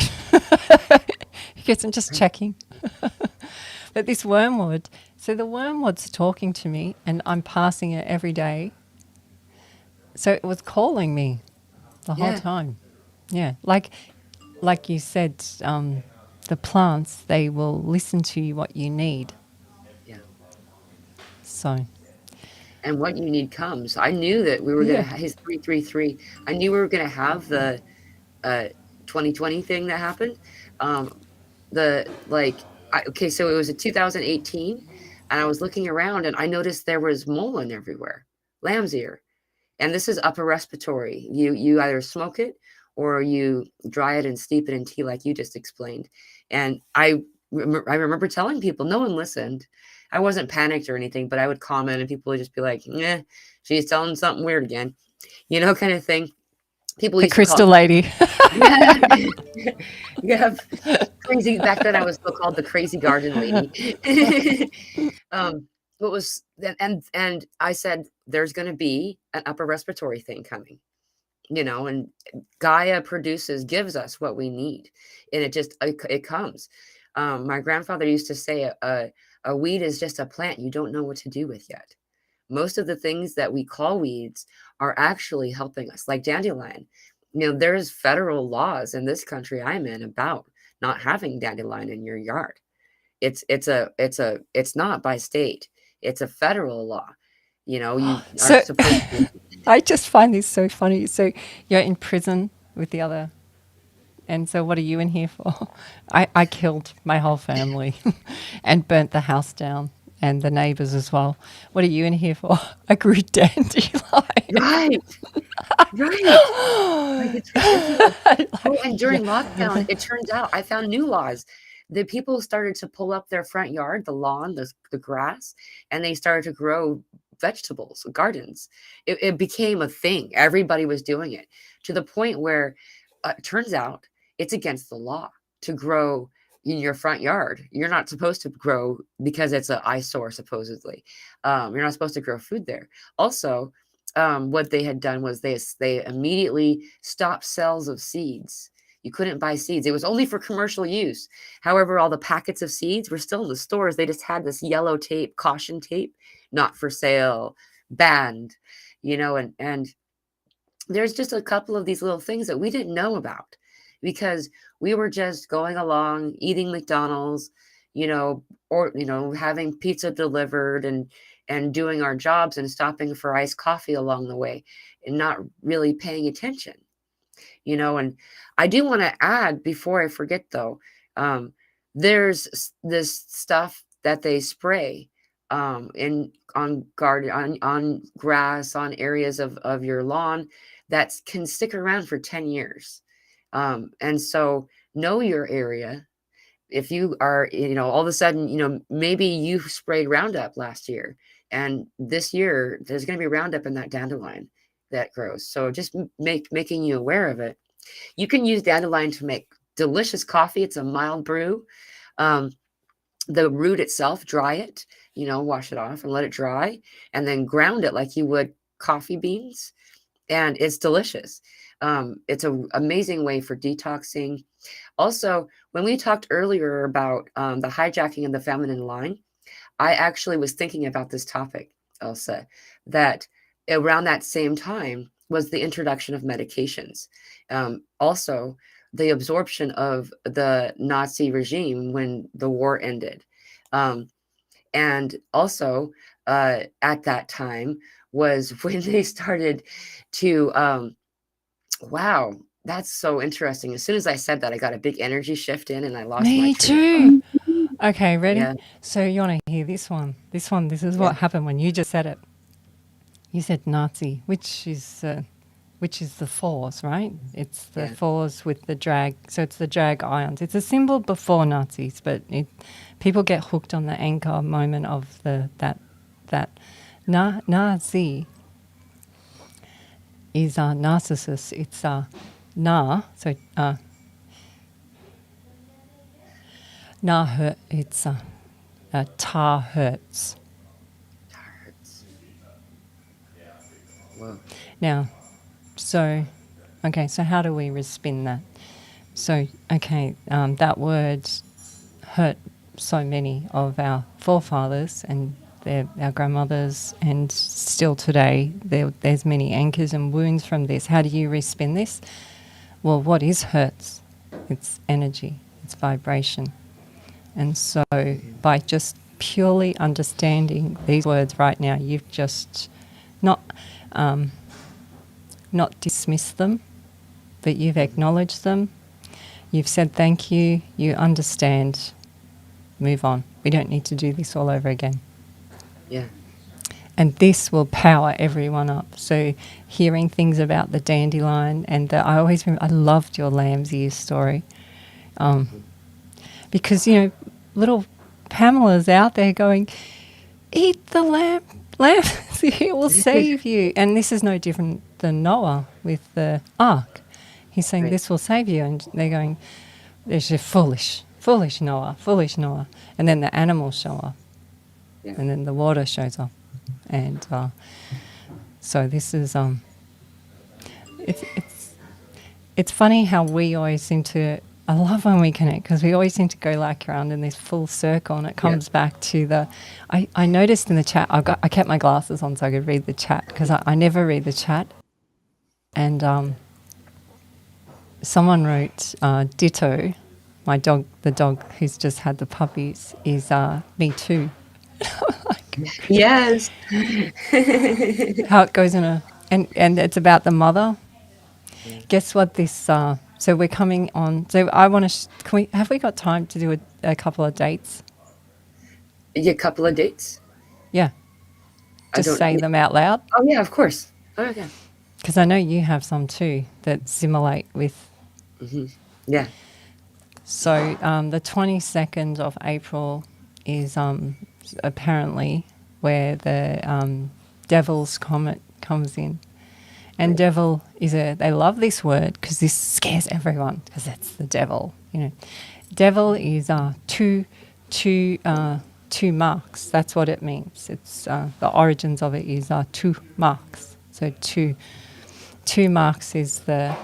He goes, I'm just checking. But this wormwood, so the wormwood's talking to me and I'm passing it every day. So it was calling me the whole Yeah. time. Yeah, like you said, the plants, they will listen to you what you need. Yeah. So, And what you need comes. I knew that we were yeah. gonna his 333. I knew we were gonna have the 2020 thing that happened. The like okay, so it was in 2018, and I was looking around and I noticed there was mold everywhere, lamb's ear, and this is upper respiratory. You either smoke it or you dry it and steep it in tea, like you just explained. And I remember telling people, no one listened. I wasn't panicked or anything, but I would comment and people would just be like, "Yeah, she's telling something weird again," kind of thing. People The used to call crystal it lady. yeah. Yeah, crazy back then I was still called the crazy garden lady. What was and I said, "There's gonna be an upper respiratory thing coming," and Gaia gives us what we need, and it comes. My grandfather used to say, "A weed is just a plant you don't know what to do with yet." Most of the things that we call weeds are actually helping us, like dandelion. There's federal laws in this country I'm in about not having dandelion in your yard. It's not by state. It's a federal law. You are So supposed to. I just find this so funny. So you're in prison with the other. And so what are you in here for? I killed my whole family and burnt the house down and the neighbours as well. What are you in here for? I grew dandelion. Right, right. Like, it's ridiculous. Oh, and during lockdown, it turns out I found new laws. The people started to pull up their front yard, the lawn, the grass, and they started to grow vegetables, gardens. It became a thing. Everybody was doing it to the point where it turns out it's against the law to grow in your front yard. You're not supposed to grow because it's an eyesore, supposedly. You're not supposed to grow food there. Also, what they had done was they immediately stopped sales of seeds. You couldn't buy seeds. It was only for commercial use. However, all the packets of seeds were still in the stores. They just had this yellow tape, caution tape, not for sale, banned, and there's just a couple of these little things that we didn't know about because we were just going along, eating McDonald's, or having pizza delivered and doing our jobs and stopping for iced coffee along the way and not really paying attention. And I do want to add before I forget though, there's this stuff that they spray in on garden on grass on areas of your lawn that can stick around for 10 years. And so know your area. If you are, all of a sudden, maybe you sprayed Roundup last year and this year there's going to be Roundup in that dandelion that grows. So just making you aware of it. You can use dandelion to make delicious coffee. It's a mild brew. The root itself, dry it, wash it off and let it dry, and then ground it like you would coffee beans. And it's delicious. It's an amazing way for detoxing. Also, when we talked earlier about the hijacking of the feminine line, I actually was thinking about this topic, Elsa, that around that same time was the introduction of medications. Also, the absorption of the Nazi regime when the war ended. And also, at that time was when they started to, wow, that's so interesting. As soon as I said that, I got a big energy shift in and I lost my Me train of thought. too. Okay, ready? Yeah, So you want to hear this one? This is yeah, what happened when you just said it. You said Nazi, which is which is the fours, right? It's the Yeah. fours with the drag. So it's the drag ions. It's a symbol before Nazis, but people get hooked on the anchor moment of that Nazi is a narcissist. It's a na, so na hurt. It's a ta hurts. Hurts. Whoa. Now, so how do we respin that? So, that word hurt so many of our forefathers and our grandmothers, and still today there's many anchors and wounds from this. How do you respin this? Well, what is hurts? It's energy, it's vibration. And so by just purely understanding these words right now, you've just not dismissed them, but you've acknowledged them. You've said thank you, you understand, move on. We don't need to do this all over again. Yeah. And this will power everyone up. So hearing things about the dandelion and I always remember, I loved your lamb's ear story. Because, little Pamela's out there going, eat the lamb, it will save you. And this is no different than Noah with the ark. He's saying, Right. this will save you. And they're going, they're just foolish Noah. And then the animals show up. Yeah. And then the water shows up. And so this is, it's funny how we always seem to, I love when we connect because we always seem to go like around in this full circle, and it comes back to I noticed in the chat, I kept my glasses on so I could read the chat because I never read the chat. And someone wrote, ditto, my dog, the dog who's just had the puppies, is me too. Yes. How it goes in and it's about the mother. Guess what this, so we're coming on, so I want to, have we got time to do a couple of dates? A couple of dates? Yeah. Just say them out loud. Oh, yeah, of course. Oh, okay. Because I know you have some too that simulate with. Mm-hmm. Yeah. So the 22nd of April is apparently where the Devil's Comet comes in. And devil is they love this word because this scares everyone because it's the devil, Devil is two marks. That's what it means. It's the origins of it is 2 marks. So two marks is the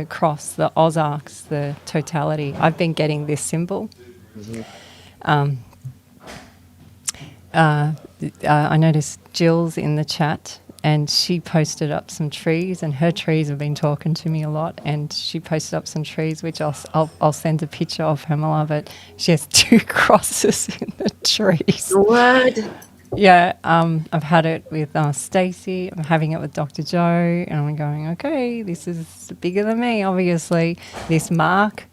cross, the Ozarks, the totality. I've been getting this symbol. Mm-hmm. I noticed Jill's in the chat. And she posted up some trees, and her trees have been talking to me a lot. And she posted up some trees, which I'll send a picture of, Pamela. But she has 2 crosses in the trees. What? Yeah, I've had it with Stacey. I'm having it with Dr. Joe, and I'm going, okay, this is bigger than me. Obviously, this mark,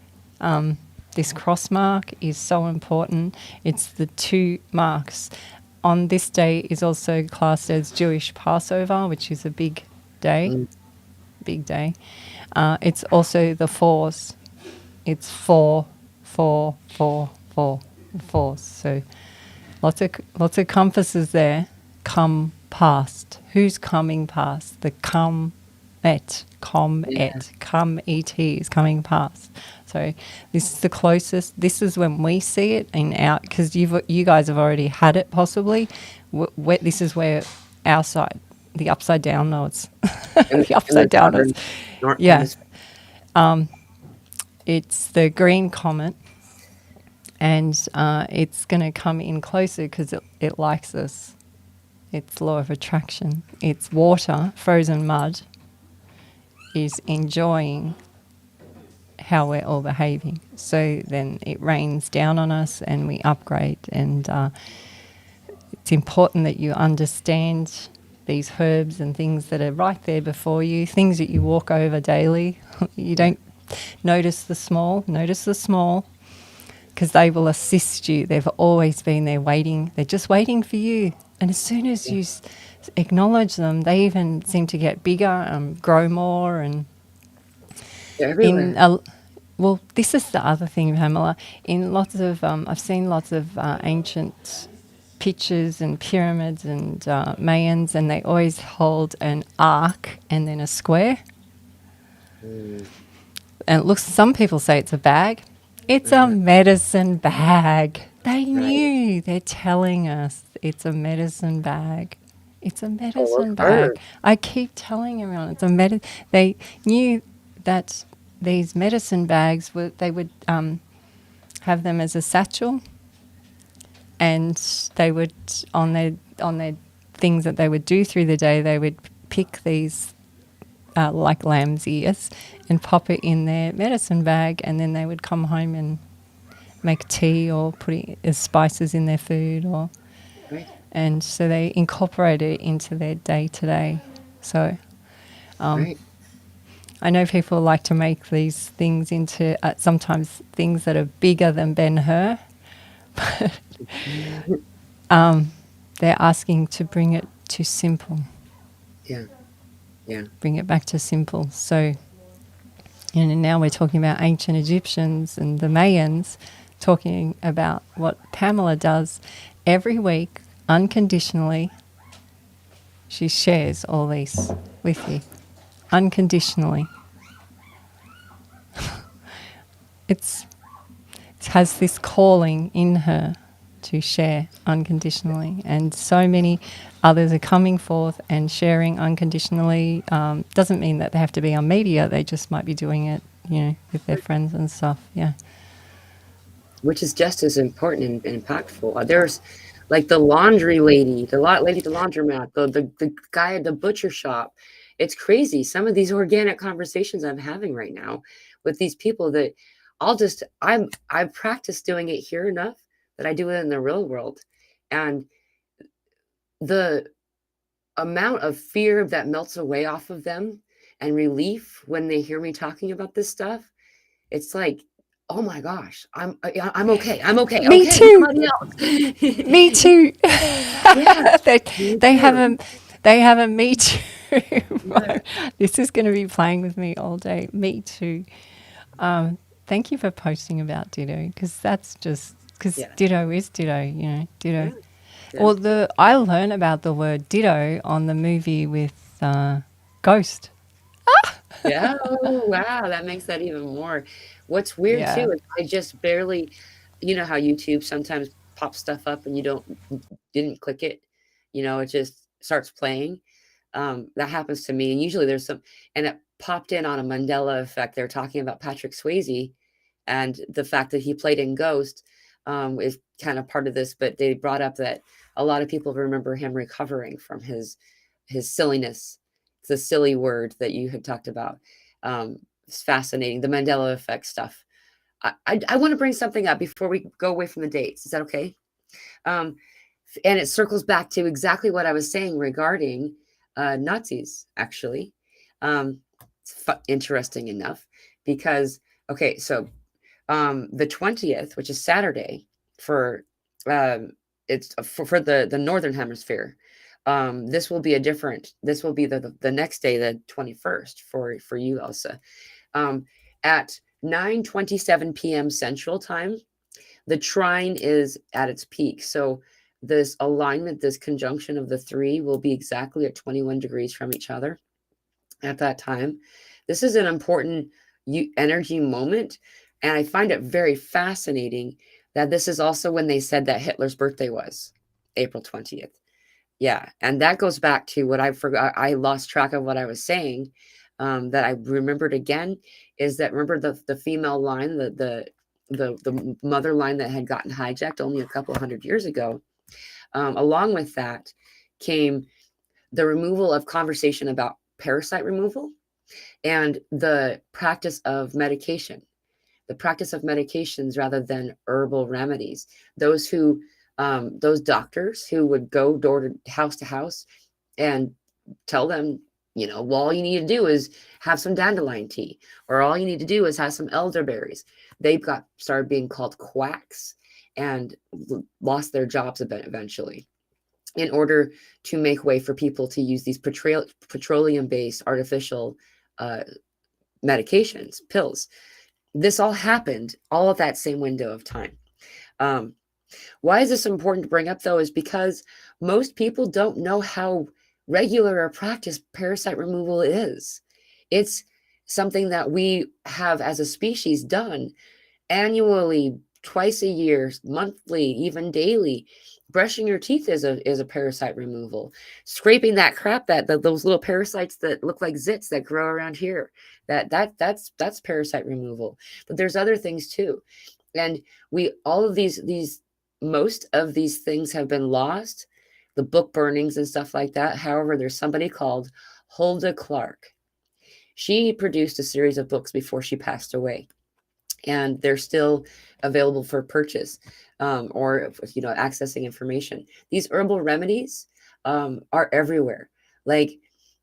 this cross mark, is so important. It's the 2 marks. On this day is also classed as Jewish Passover, which is a big day. Big day. It's also the 4s. It's 4, 4, 4, 4, 4s. So lots of compasses there. Come past. Who's coming past? The come et. Come et is coming past. So this is the closest. This is when we see it in our, because you guys have already had it possibly. This is where our side, the upside down nodes, the upside down nodes. Yeah. It's the green comet, and it's going to come in closer because it likes us. It's law of attraction. It's water, frozen mud, is enjoying how we're all behaving. So then it rains down on us and we upgrade. And it's important that you understand these herbs and things that are right there before you, things that you walk over daily. You don't notice the small, because they will assist you. They've always been there waiting. They're just waiting for you. And as soon as you acknowledge them, they even seem to get bigger, grow more. And They're in everywhere. well, this is the other thing, Pamela. In lots of, I've seen lots of ancient pictures and pyramids and Mayans, and they always hold an arc and then a square. Mm, And it looks, some people say it's a bag. It's a uh-huh. medicine bag. They Right. knew. They're telling us it's a medicine bag. It's a Oh, medicine of course. bag. I keep telling everyone it's a They knew that these medicine bags were. They would have them as a satchel, and they would on their things that they would do through the day. They would pick these like lamb's ears and pop it in their medicine bag, and then they would come home and make tea or put it as spices in their food, or Right. and so they incorporate it into their day to day. So Right. I know people like to make these things into sometimes things that are bigger than Ben Hur. They're asking to bring it to simple, Yeah. Yeah. bring it back to simple. So, and now we're talking about ancient Egyptians and the Mayans, talking about what Pamela does every week unconditionally. She shares all these with you unconditionally. It's, it has this calling in her to share unconditionally, and so many others are coming forth and sharing unconditionally. Doesn't mean that they have to be on media, they just might be doing it, you know, with their friends and stuff. Yeah. Which is just as important and impactful. There's like the laundry lady, lady at the laundromat, the guy at the butcher shop. It's crazy. Some of these organic conversations I'm having right now with these people that I've practiced doing it here enough that I do it in the real world. And the amount of fear that melts away off of them and relief when they hear me talking about this stuff, it's like, oh my gosh, I'm okay. I'm okay. Me Okay, too. somebody else. Me too. Yeah, they, me they have too. a they have a me too. Yeah, This is going to be playing with me all day. Me too. Thank you for posting about ditto, because that's just because yeah, ditto is ditto. You know, ditto. yeah, yeah. Well, I learned about the word ditto on the movie with Ghost. Yeah. Oh, wow. That makes that even more. What's weird Yeah. too is I just barely, you know how YouTube sometimes pops stuff up and didn't click it, it just starts playing. That happens to me. And usually and it popped in on a Mandela effect. They're talking about Patrick Swayze and the fact that he played in Ghost is kind of part of this, but they brought up that a lot of people remember him recovering from his silliness. It's a silly word that you had talked about. It's fascinating. The Mandela effect stuff. I want to bring something up before we go away from the dates. Is that okay? Um, and it circles back to exactly what I was saying regarding Nazis, actually. It's interesting enough because, okay, so the 20th, which is Saturday for um, it's for the northern hemisphere. This will be the next day, the 21st for you, Elsa. At 9:27 p.m. Central Time, the trine is at its peak. So this alignment, this conjunction of the three will be exactly at 21 degrees from each other at that time. This is an important energy moment. And I find it very fascinating that this is also when they said that Hitler's birthday was April 20th. Yeah. And that goes back to what I forgot. I lost track of what I was saying. That I remembered again is that remember the female line, the mother line that had gotten hijacked only a couple hundred years ago. Along with that came the removal of conversation about parasite removal and the practice of medication, the practice of medications rather than herbal remedies. Those doctors who would go door to house and tell them, well, all you need to do is have some dandelion tea, or all you need to do is have some elderberries. They got started being called quacks and lost their jobs eventually. in order to make way for people to use these petroleum-based artificial uh, medications, pills. This all happened all at that same window of time. Um, why is this important to bring up, though, is because most people don't know how regular a practice parasite removal is. It's something that we have as a species done annually, twice a year, monthly, even daily. Brushing your teeth is a parasite removal. Scraping that crap, those little parasites that look like zits that grow around here, that's parasite removal. But there's other things too, and we all of these most of these things have been lost, the book burnings and stuff like that. However, there's somebody called Hulda Clark. She produced a series of books before she passed away, and they're still available for purchase, or accessing information. These herbal remedies are everywhere. Like,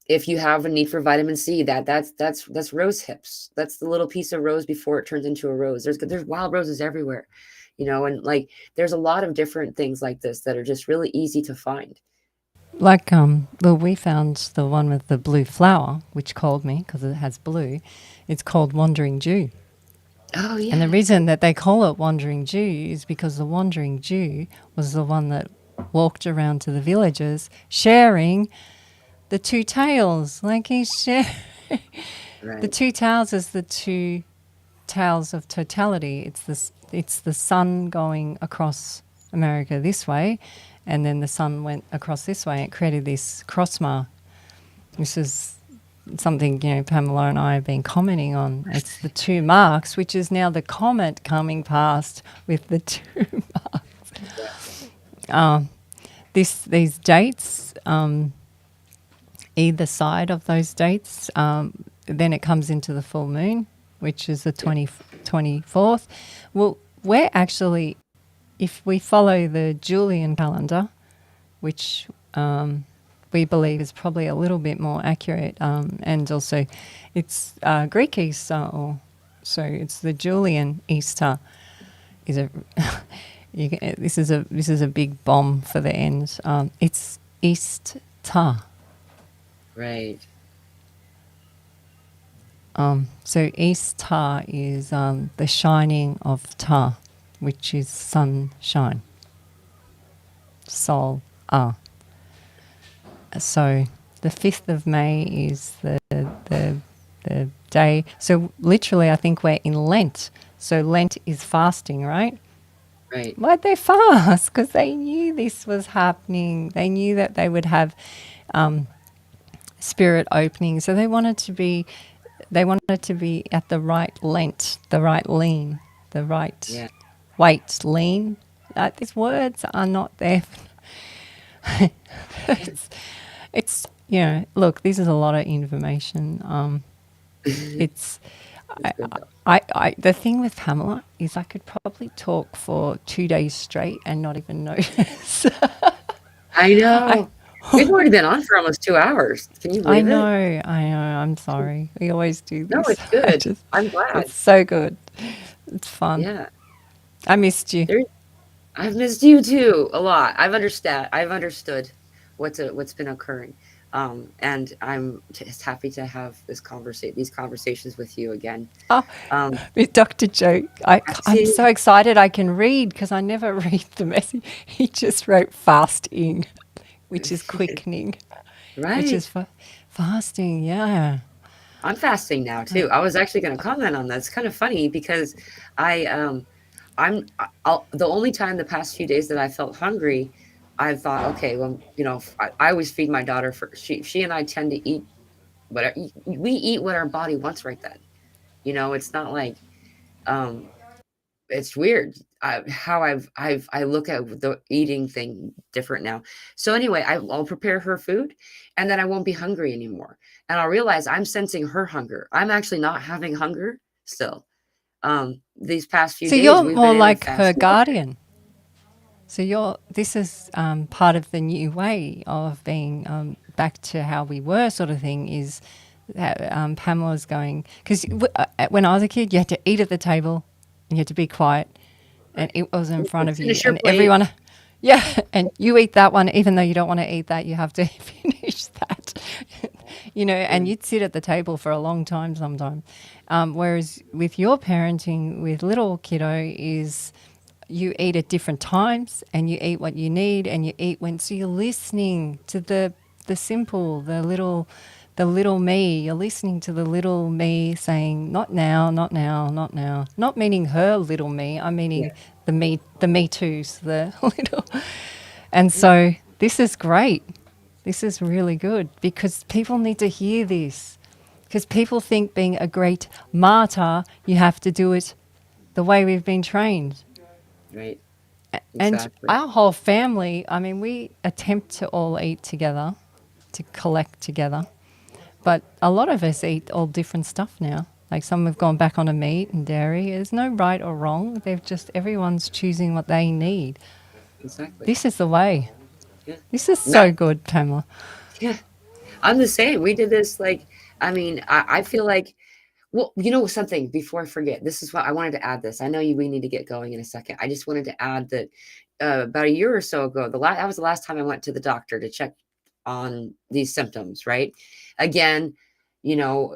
if you have a need for vitamin C, that's rose hips. That's the little piece of rose before it turns into a rose. There's wild roses everywhere, and like there's a lot of different things like this that are just really easy to find. Like, well, we found the one with the blue flower, which called me because it has blue. It's called Wandering Jew. Oh yeah. And the reason that they call it Wandering Jew is because the Wandering Jew was the one that walked around to the villages sharing the two tails. Like he shared. Right. The two tails is the two tails of totality. It's the sun going across America this way, and then the sun went across this way. It created this crossmar. This is something, Pamela and I have been commenting on. It's the two marks, which is now the comet coming past with the two marks. These dates, either side of those dates, then it comes into the full moon, which is the 24th. Well, we're actually, if we follow the Julian calendar, which we believe is probably a little bit more accurate, and also it's Greek Easter, so it's the Julian Easter. This is a big bomb for the end. It's East Ta. Right. So East Ta is the shining of Ta, which is sunshine. Sol Ah. So the 5th of May is the day. So literally, I think we're in Lent. So Lent is fasting, right? Right. Why'd they fast? Because they knew this was happening. They knew that they would have spirit opening. So they wanted to be at the right Lent, the right lean, the right weight, lean. These words are not there. It's look, this is a lot of information. It's I the thing with Pamela is I could probably talk for 2 days straight and not even notice. I know. We've already been on for almost 2 hours. Can you believe it? I know. I'm sorry. We always do No, this. it's good. I'm glad. It's so good. It's fun. Yeah. I missed you. I've missed you too a lot. I've understood what's been occurring. And I'm just happy to have these conversations with you again. With Dr. Joe, I'm See, so excited I can read because I never read the message. He just wrote fasting, which is quickening, right. which is fasting, yeah. I'm fasting now too. I was actually going to comment on that. It's kind of funny because I'm the only time the past few days that I felt hungry, I thought, okay, well, I always feed my daughter first. She and I tend to eat whatever we eat what our body wants right then. It's not like, it's weird how I look at the eating thing different now. So anyway, I'll prepare her food, and then I won't be hungry anymore, and I'll realize I'm sensing her hunger. I'm actually not having hunger still. These past few So days, you're we've more been in a like fast her walk. guardian. So this is part of the new way of being back to how we were, sort of thing. Is that Pamela's going, because when I was a kid, you had to eat at the table and you had to be quiet, and it was in front of you, Finish your and plate. everyone Yeah, and you eat that one, even though you don't want to eat that, you have to finish that. Yeah. And you'd sit at the table for a long time sometimes. Whereas with your parenting with little kiddo is you eat at different times and you eat what you need and you eat when, so you're listening to the simple, the little me. You're listening to the little me saying, not now, not now, not now. Not meaning her little me. I'm meaning Yeah. the me too's, the little. And Yeah. so this is great. This is really good because people need to hear this. Because people think being a great martyr, you have to do it the way we've been trained. Right. And Exactly. our whole family, I mean, we attempt to all eat together, to collect together. But a lot of us eat all different stuff now. Like some have gone back on a meat and dairy. There's no right or wrong. Everyone's choosing what they need. Exactly. This is the way. Yeah. This is Not. so good, Pamela. Yeah. I'm the same. We did this like, I mean, I feel like, well, you know something before I forget. This is what I wanted to add this. I know we need to get going in a second. I just wanted to add that about a year or so ago, that was the last time I went to the doctor to check on these symptoms, right? Again,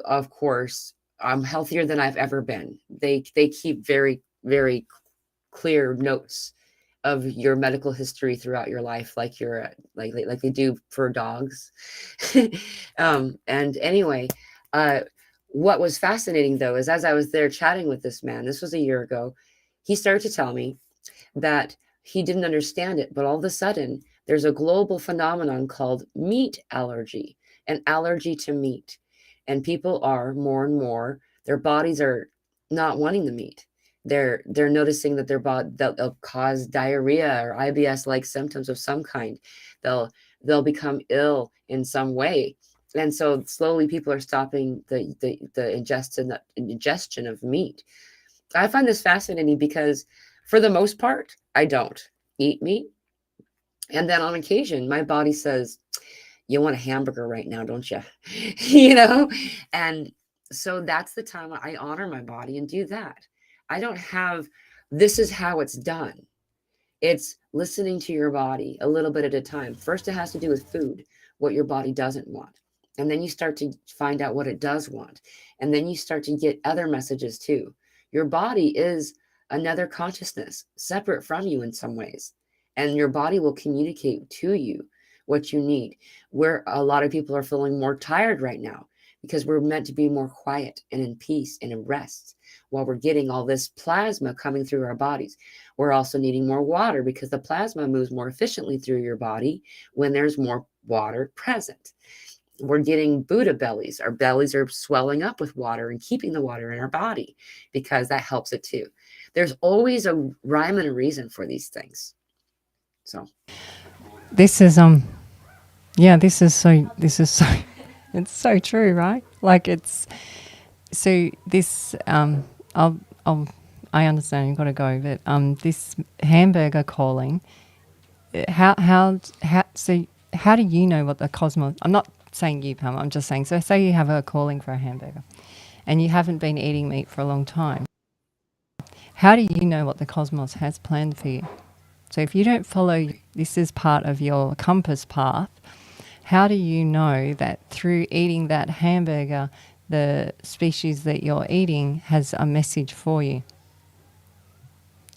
of course, I'm healthier than I've ever been. They keep very, very clear notes of your medical history throughout your life, like like they do for dogs. And anyway, uh, what was fascinating though is as I was there chatting with this man, this was a year ago, he started to tell me that he didn't understand it, but all of a sudden there's a global phenomenon called meat allergy, an allergy to meat, and people are more and more, their bodies are not wanting the meat. They're noticing that their body, they'll cause diarrhea or IBS like symptoms of some kind. They'll become ill in some way, and so slowly people are stopping the ingestion of meat. I find this fascinating because for the most part, I don't eat meat. And then on occasion, my body says, you want a hamburger right now, don't you? you know? And so that's the time I honor my body and do that. I don't have, this is how it's done. It's listening to your body a little bit at a time. First, it has to do with food, what your body doesn't want. And then you start to find out what it does want. And then you start to get other messages too. Your body is another consciousness separate from you in some ways. And your body will communicate to you what you need. Where a lot of people are feeling more tired right now because we're meant to be more quiet and in peace and in rest while we're getting all this plasma coming through our bodies. We're also needing more water because the plasma moves more efficiently through your body when there's more water present. We're getting Buddha bellies. Our bellies are swelling up with water and keeping the water in our body because that helps it too. There's always a rhyme and a reason for these things. So This is yeah, this is so it's so true, right? Like it's so this I'll I understand you've got to go, but this hamburger calling, so how do you know what the cosmos? I'm not saying you, Pam. I'm just saying. So say you have a calling for a hamburger, and you haven't been eating meat for a long time. How do you know what the cosmos has planned for you? So if you don't follow, this is part of your compass path. How do you know that through eating that hamburger, the species that you're eating has a message for you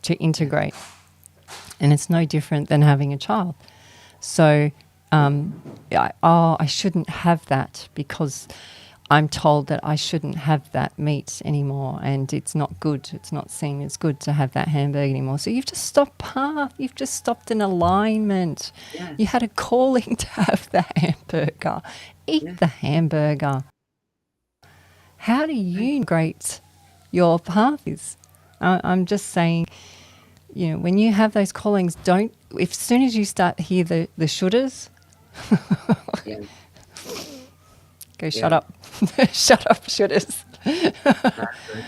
to integrate? And it's no different than having a child. So, I shouldn't have that because I'm told that I shouldn't have that meat anymore, and it's not good. It's not seen as good to have that hamburger anymore. So you've just stopped path. You've just stopped an alignment. yeah, You had a calling to have the hamburger. Eat yeah, the hamburger. How do right. you integrate your path is? I'm just saying, when you have those callings, if as soon as you start to hear the shouldas, Yeah, go yeah, shut up. Shut up, shouldas. exactly.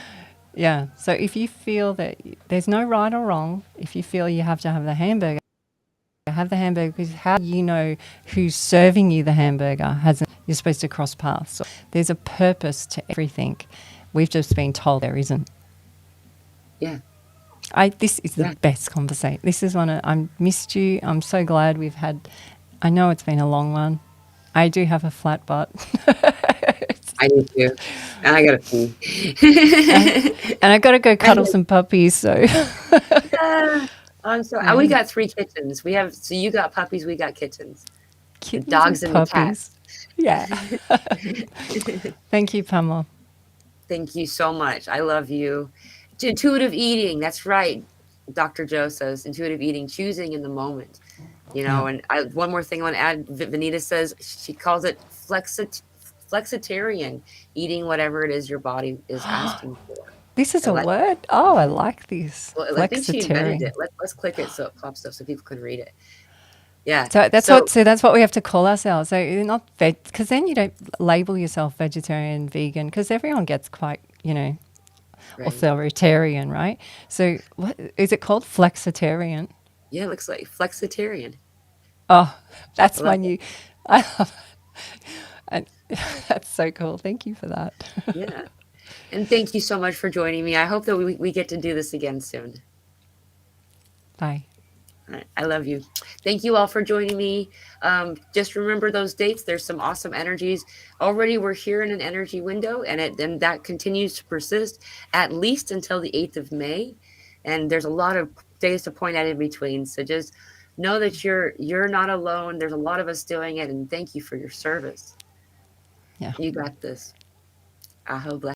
Yeah. So if you feel that there's no right or wrong, if you feel you have to have the hamburger, have the hamburger, because how do you know who's serving you the hamburger? You're supposed to cross paths. So there's a purpose to everything. We've just been told there isn't. Yeah, This is the Yeah. best conversation. This is one. I missed you. I'm so glad we've had. I know it's been a long one. I do have a flat butt. I do too. And I gotta and, pee. and I got to go I cuddle some puppies. So, yeah. I'm sorry. We yeah. got 3 kittens. We have so you got puppies, we got kittens. The Kittens and dogs and the puppies. cats. Yeah. Thank you, Pamela. Thank you so much. I love you. Intuitive eating. That's right. Dr. Joe says intuitive eating, choosing in the moment. Yeah. And one more thing I want to add. Vanita says she calls it flexitarian, eating whatever it is your body is asking for. This is I a like. word. Oh, I like this. Well, I think she invented Flexitarian. it. Let's click it so it pops up so people can read it. Yeah. So that's So what. So that's what we have to call ourselves. So you're not veg, because then you don't label yourself vegetarian, vegan, because everyone gets quite, right. authoritarian, right? So what is it called? Flexitarian. Yeah, it looks like flexitarian. Oh, I that's my like it. new. I love and that's so cool. Thank you for that. Yeah. And thank you so much for joining me. I hope that we get to do this again soon. Bye. All right. I love you. Thank you all for joining me. Just remember those dates. There's some awesome energies. Already we're here in an energy window, and that continues to persist at least until the 8th of May. And there's a lot of days to point at in between. So just know that you're not alone. There's a lot of us doing it, and thank you for your service. Yeah. You got this. Aho bless.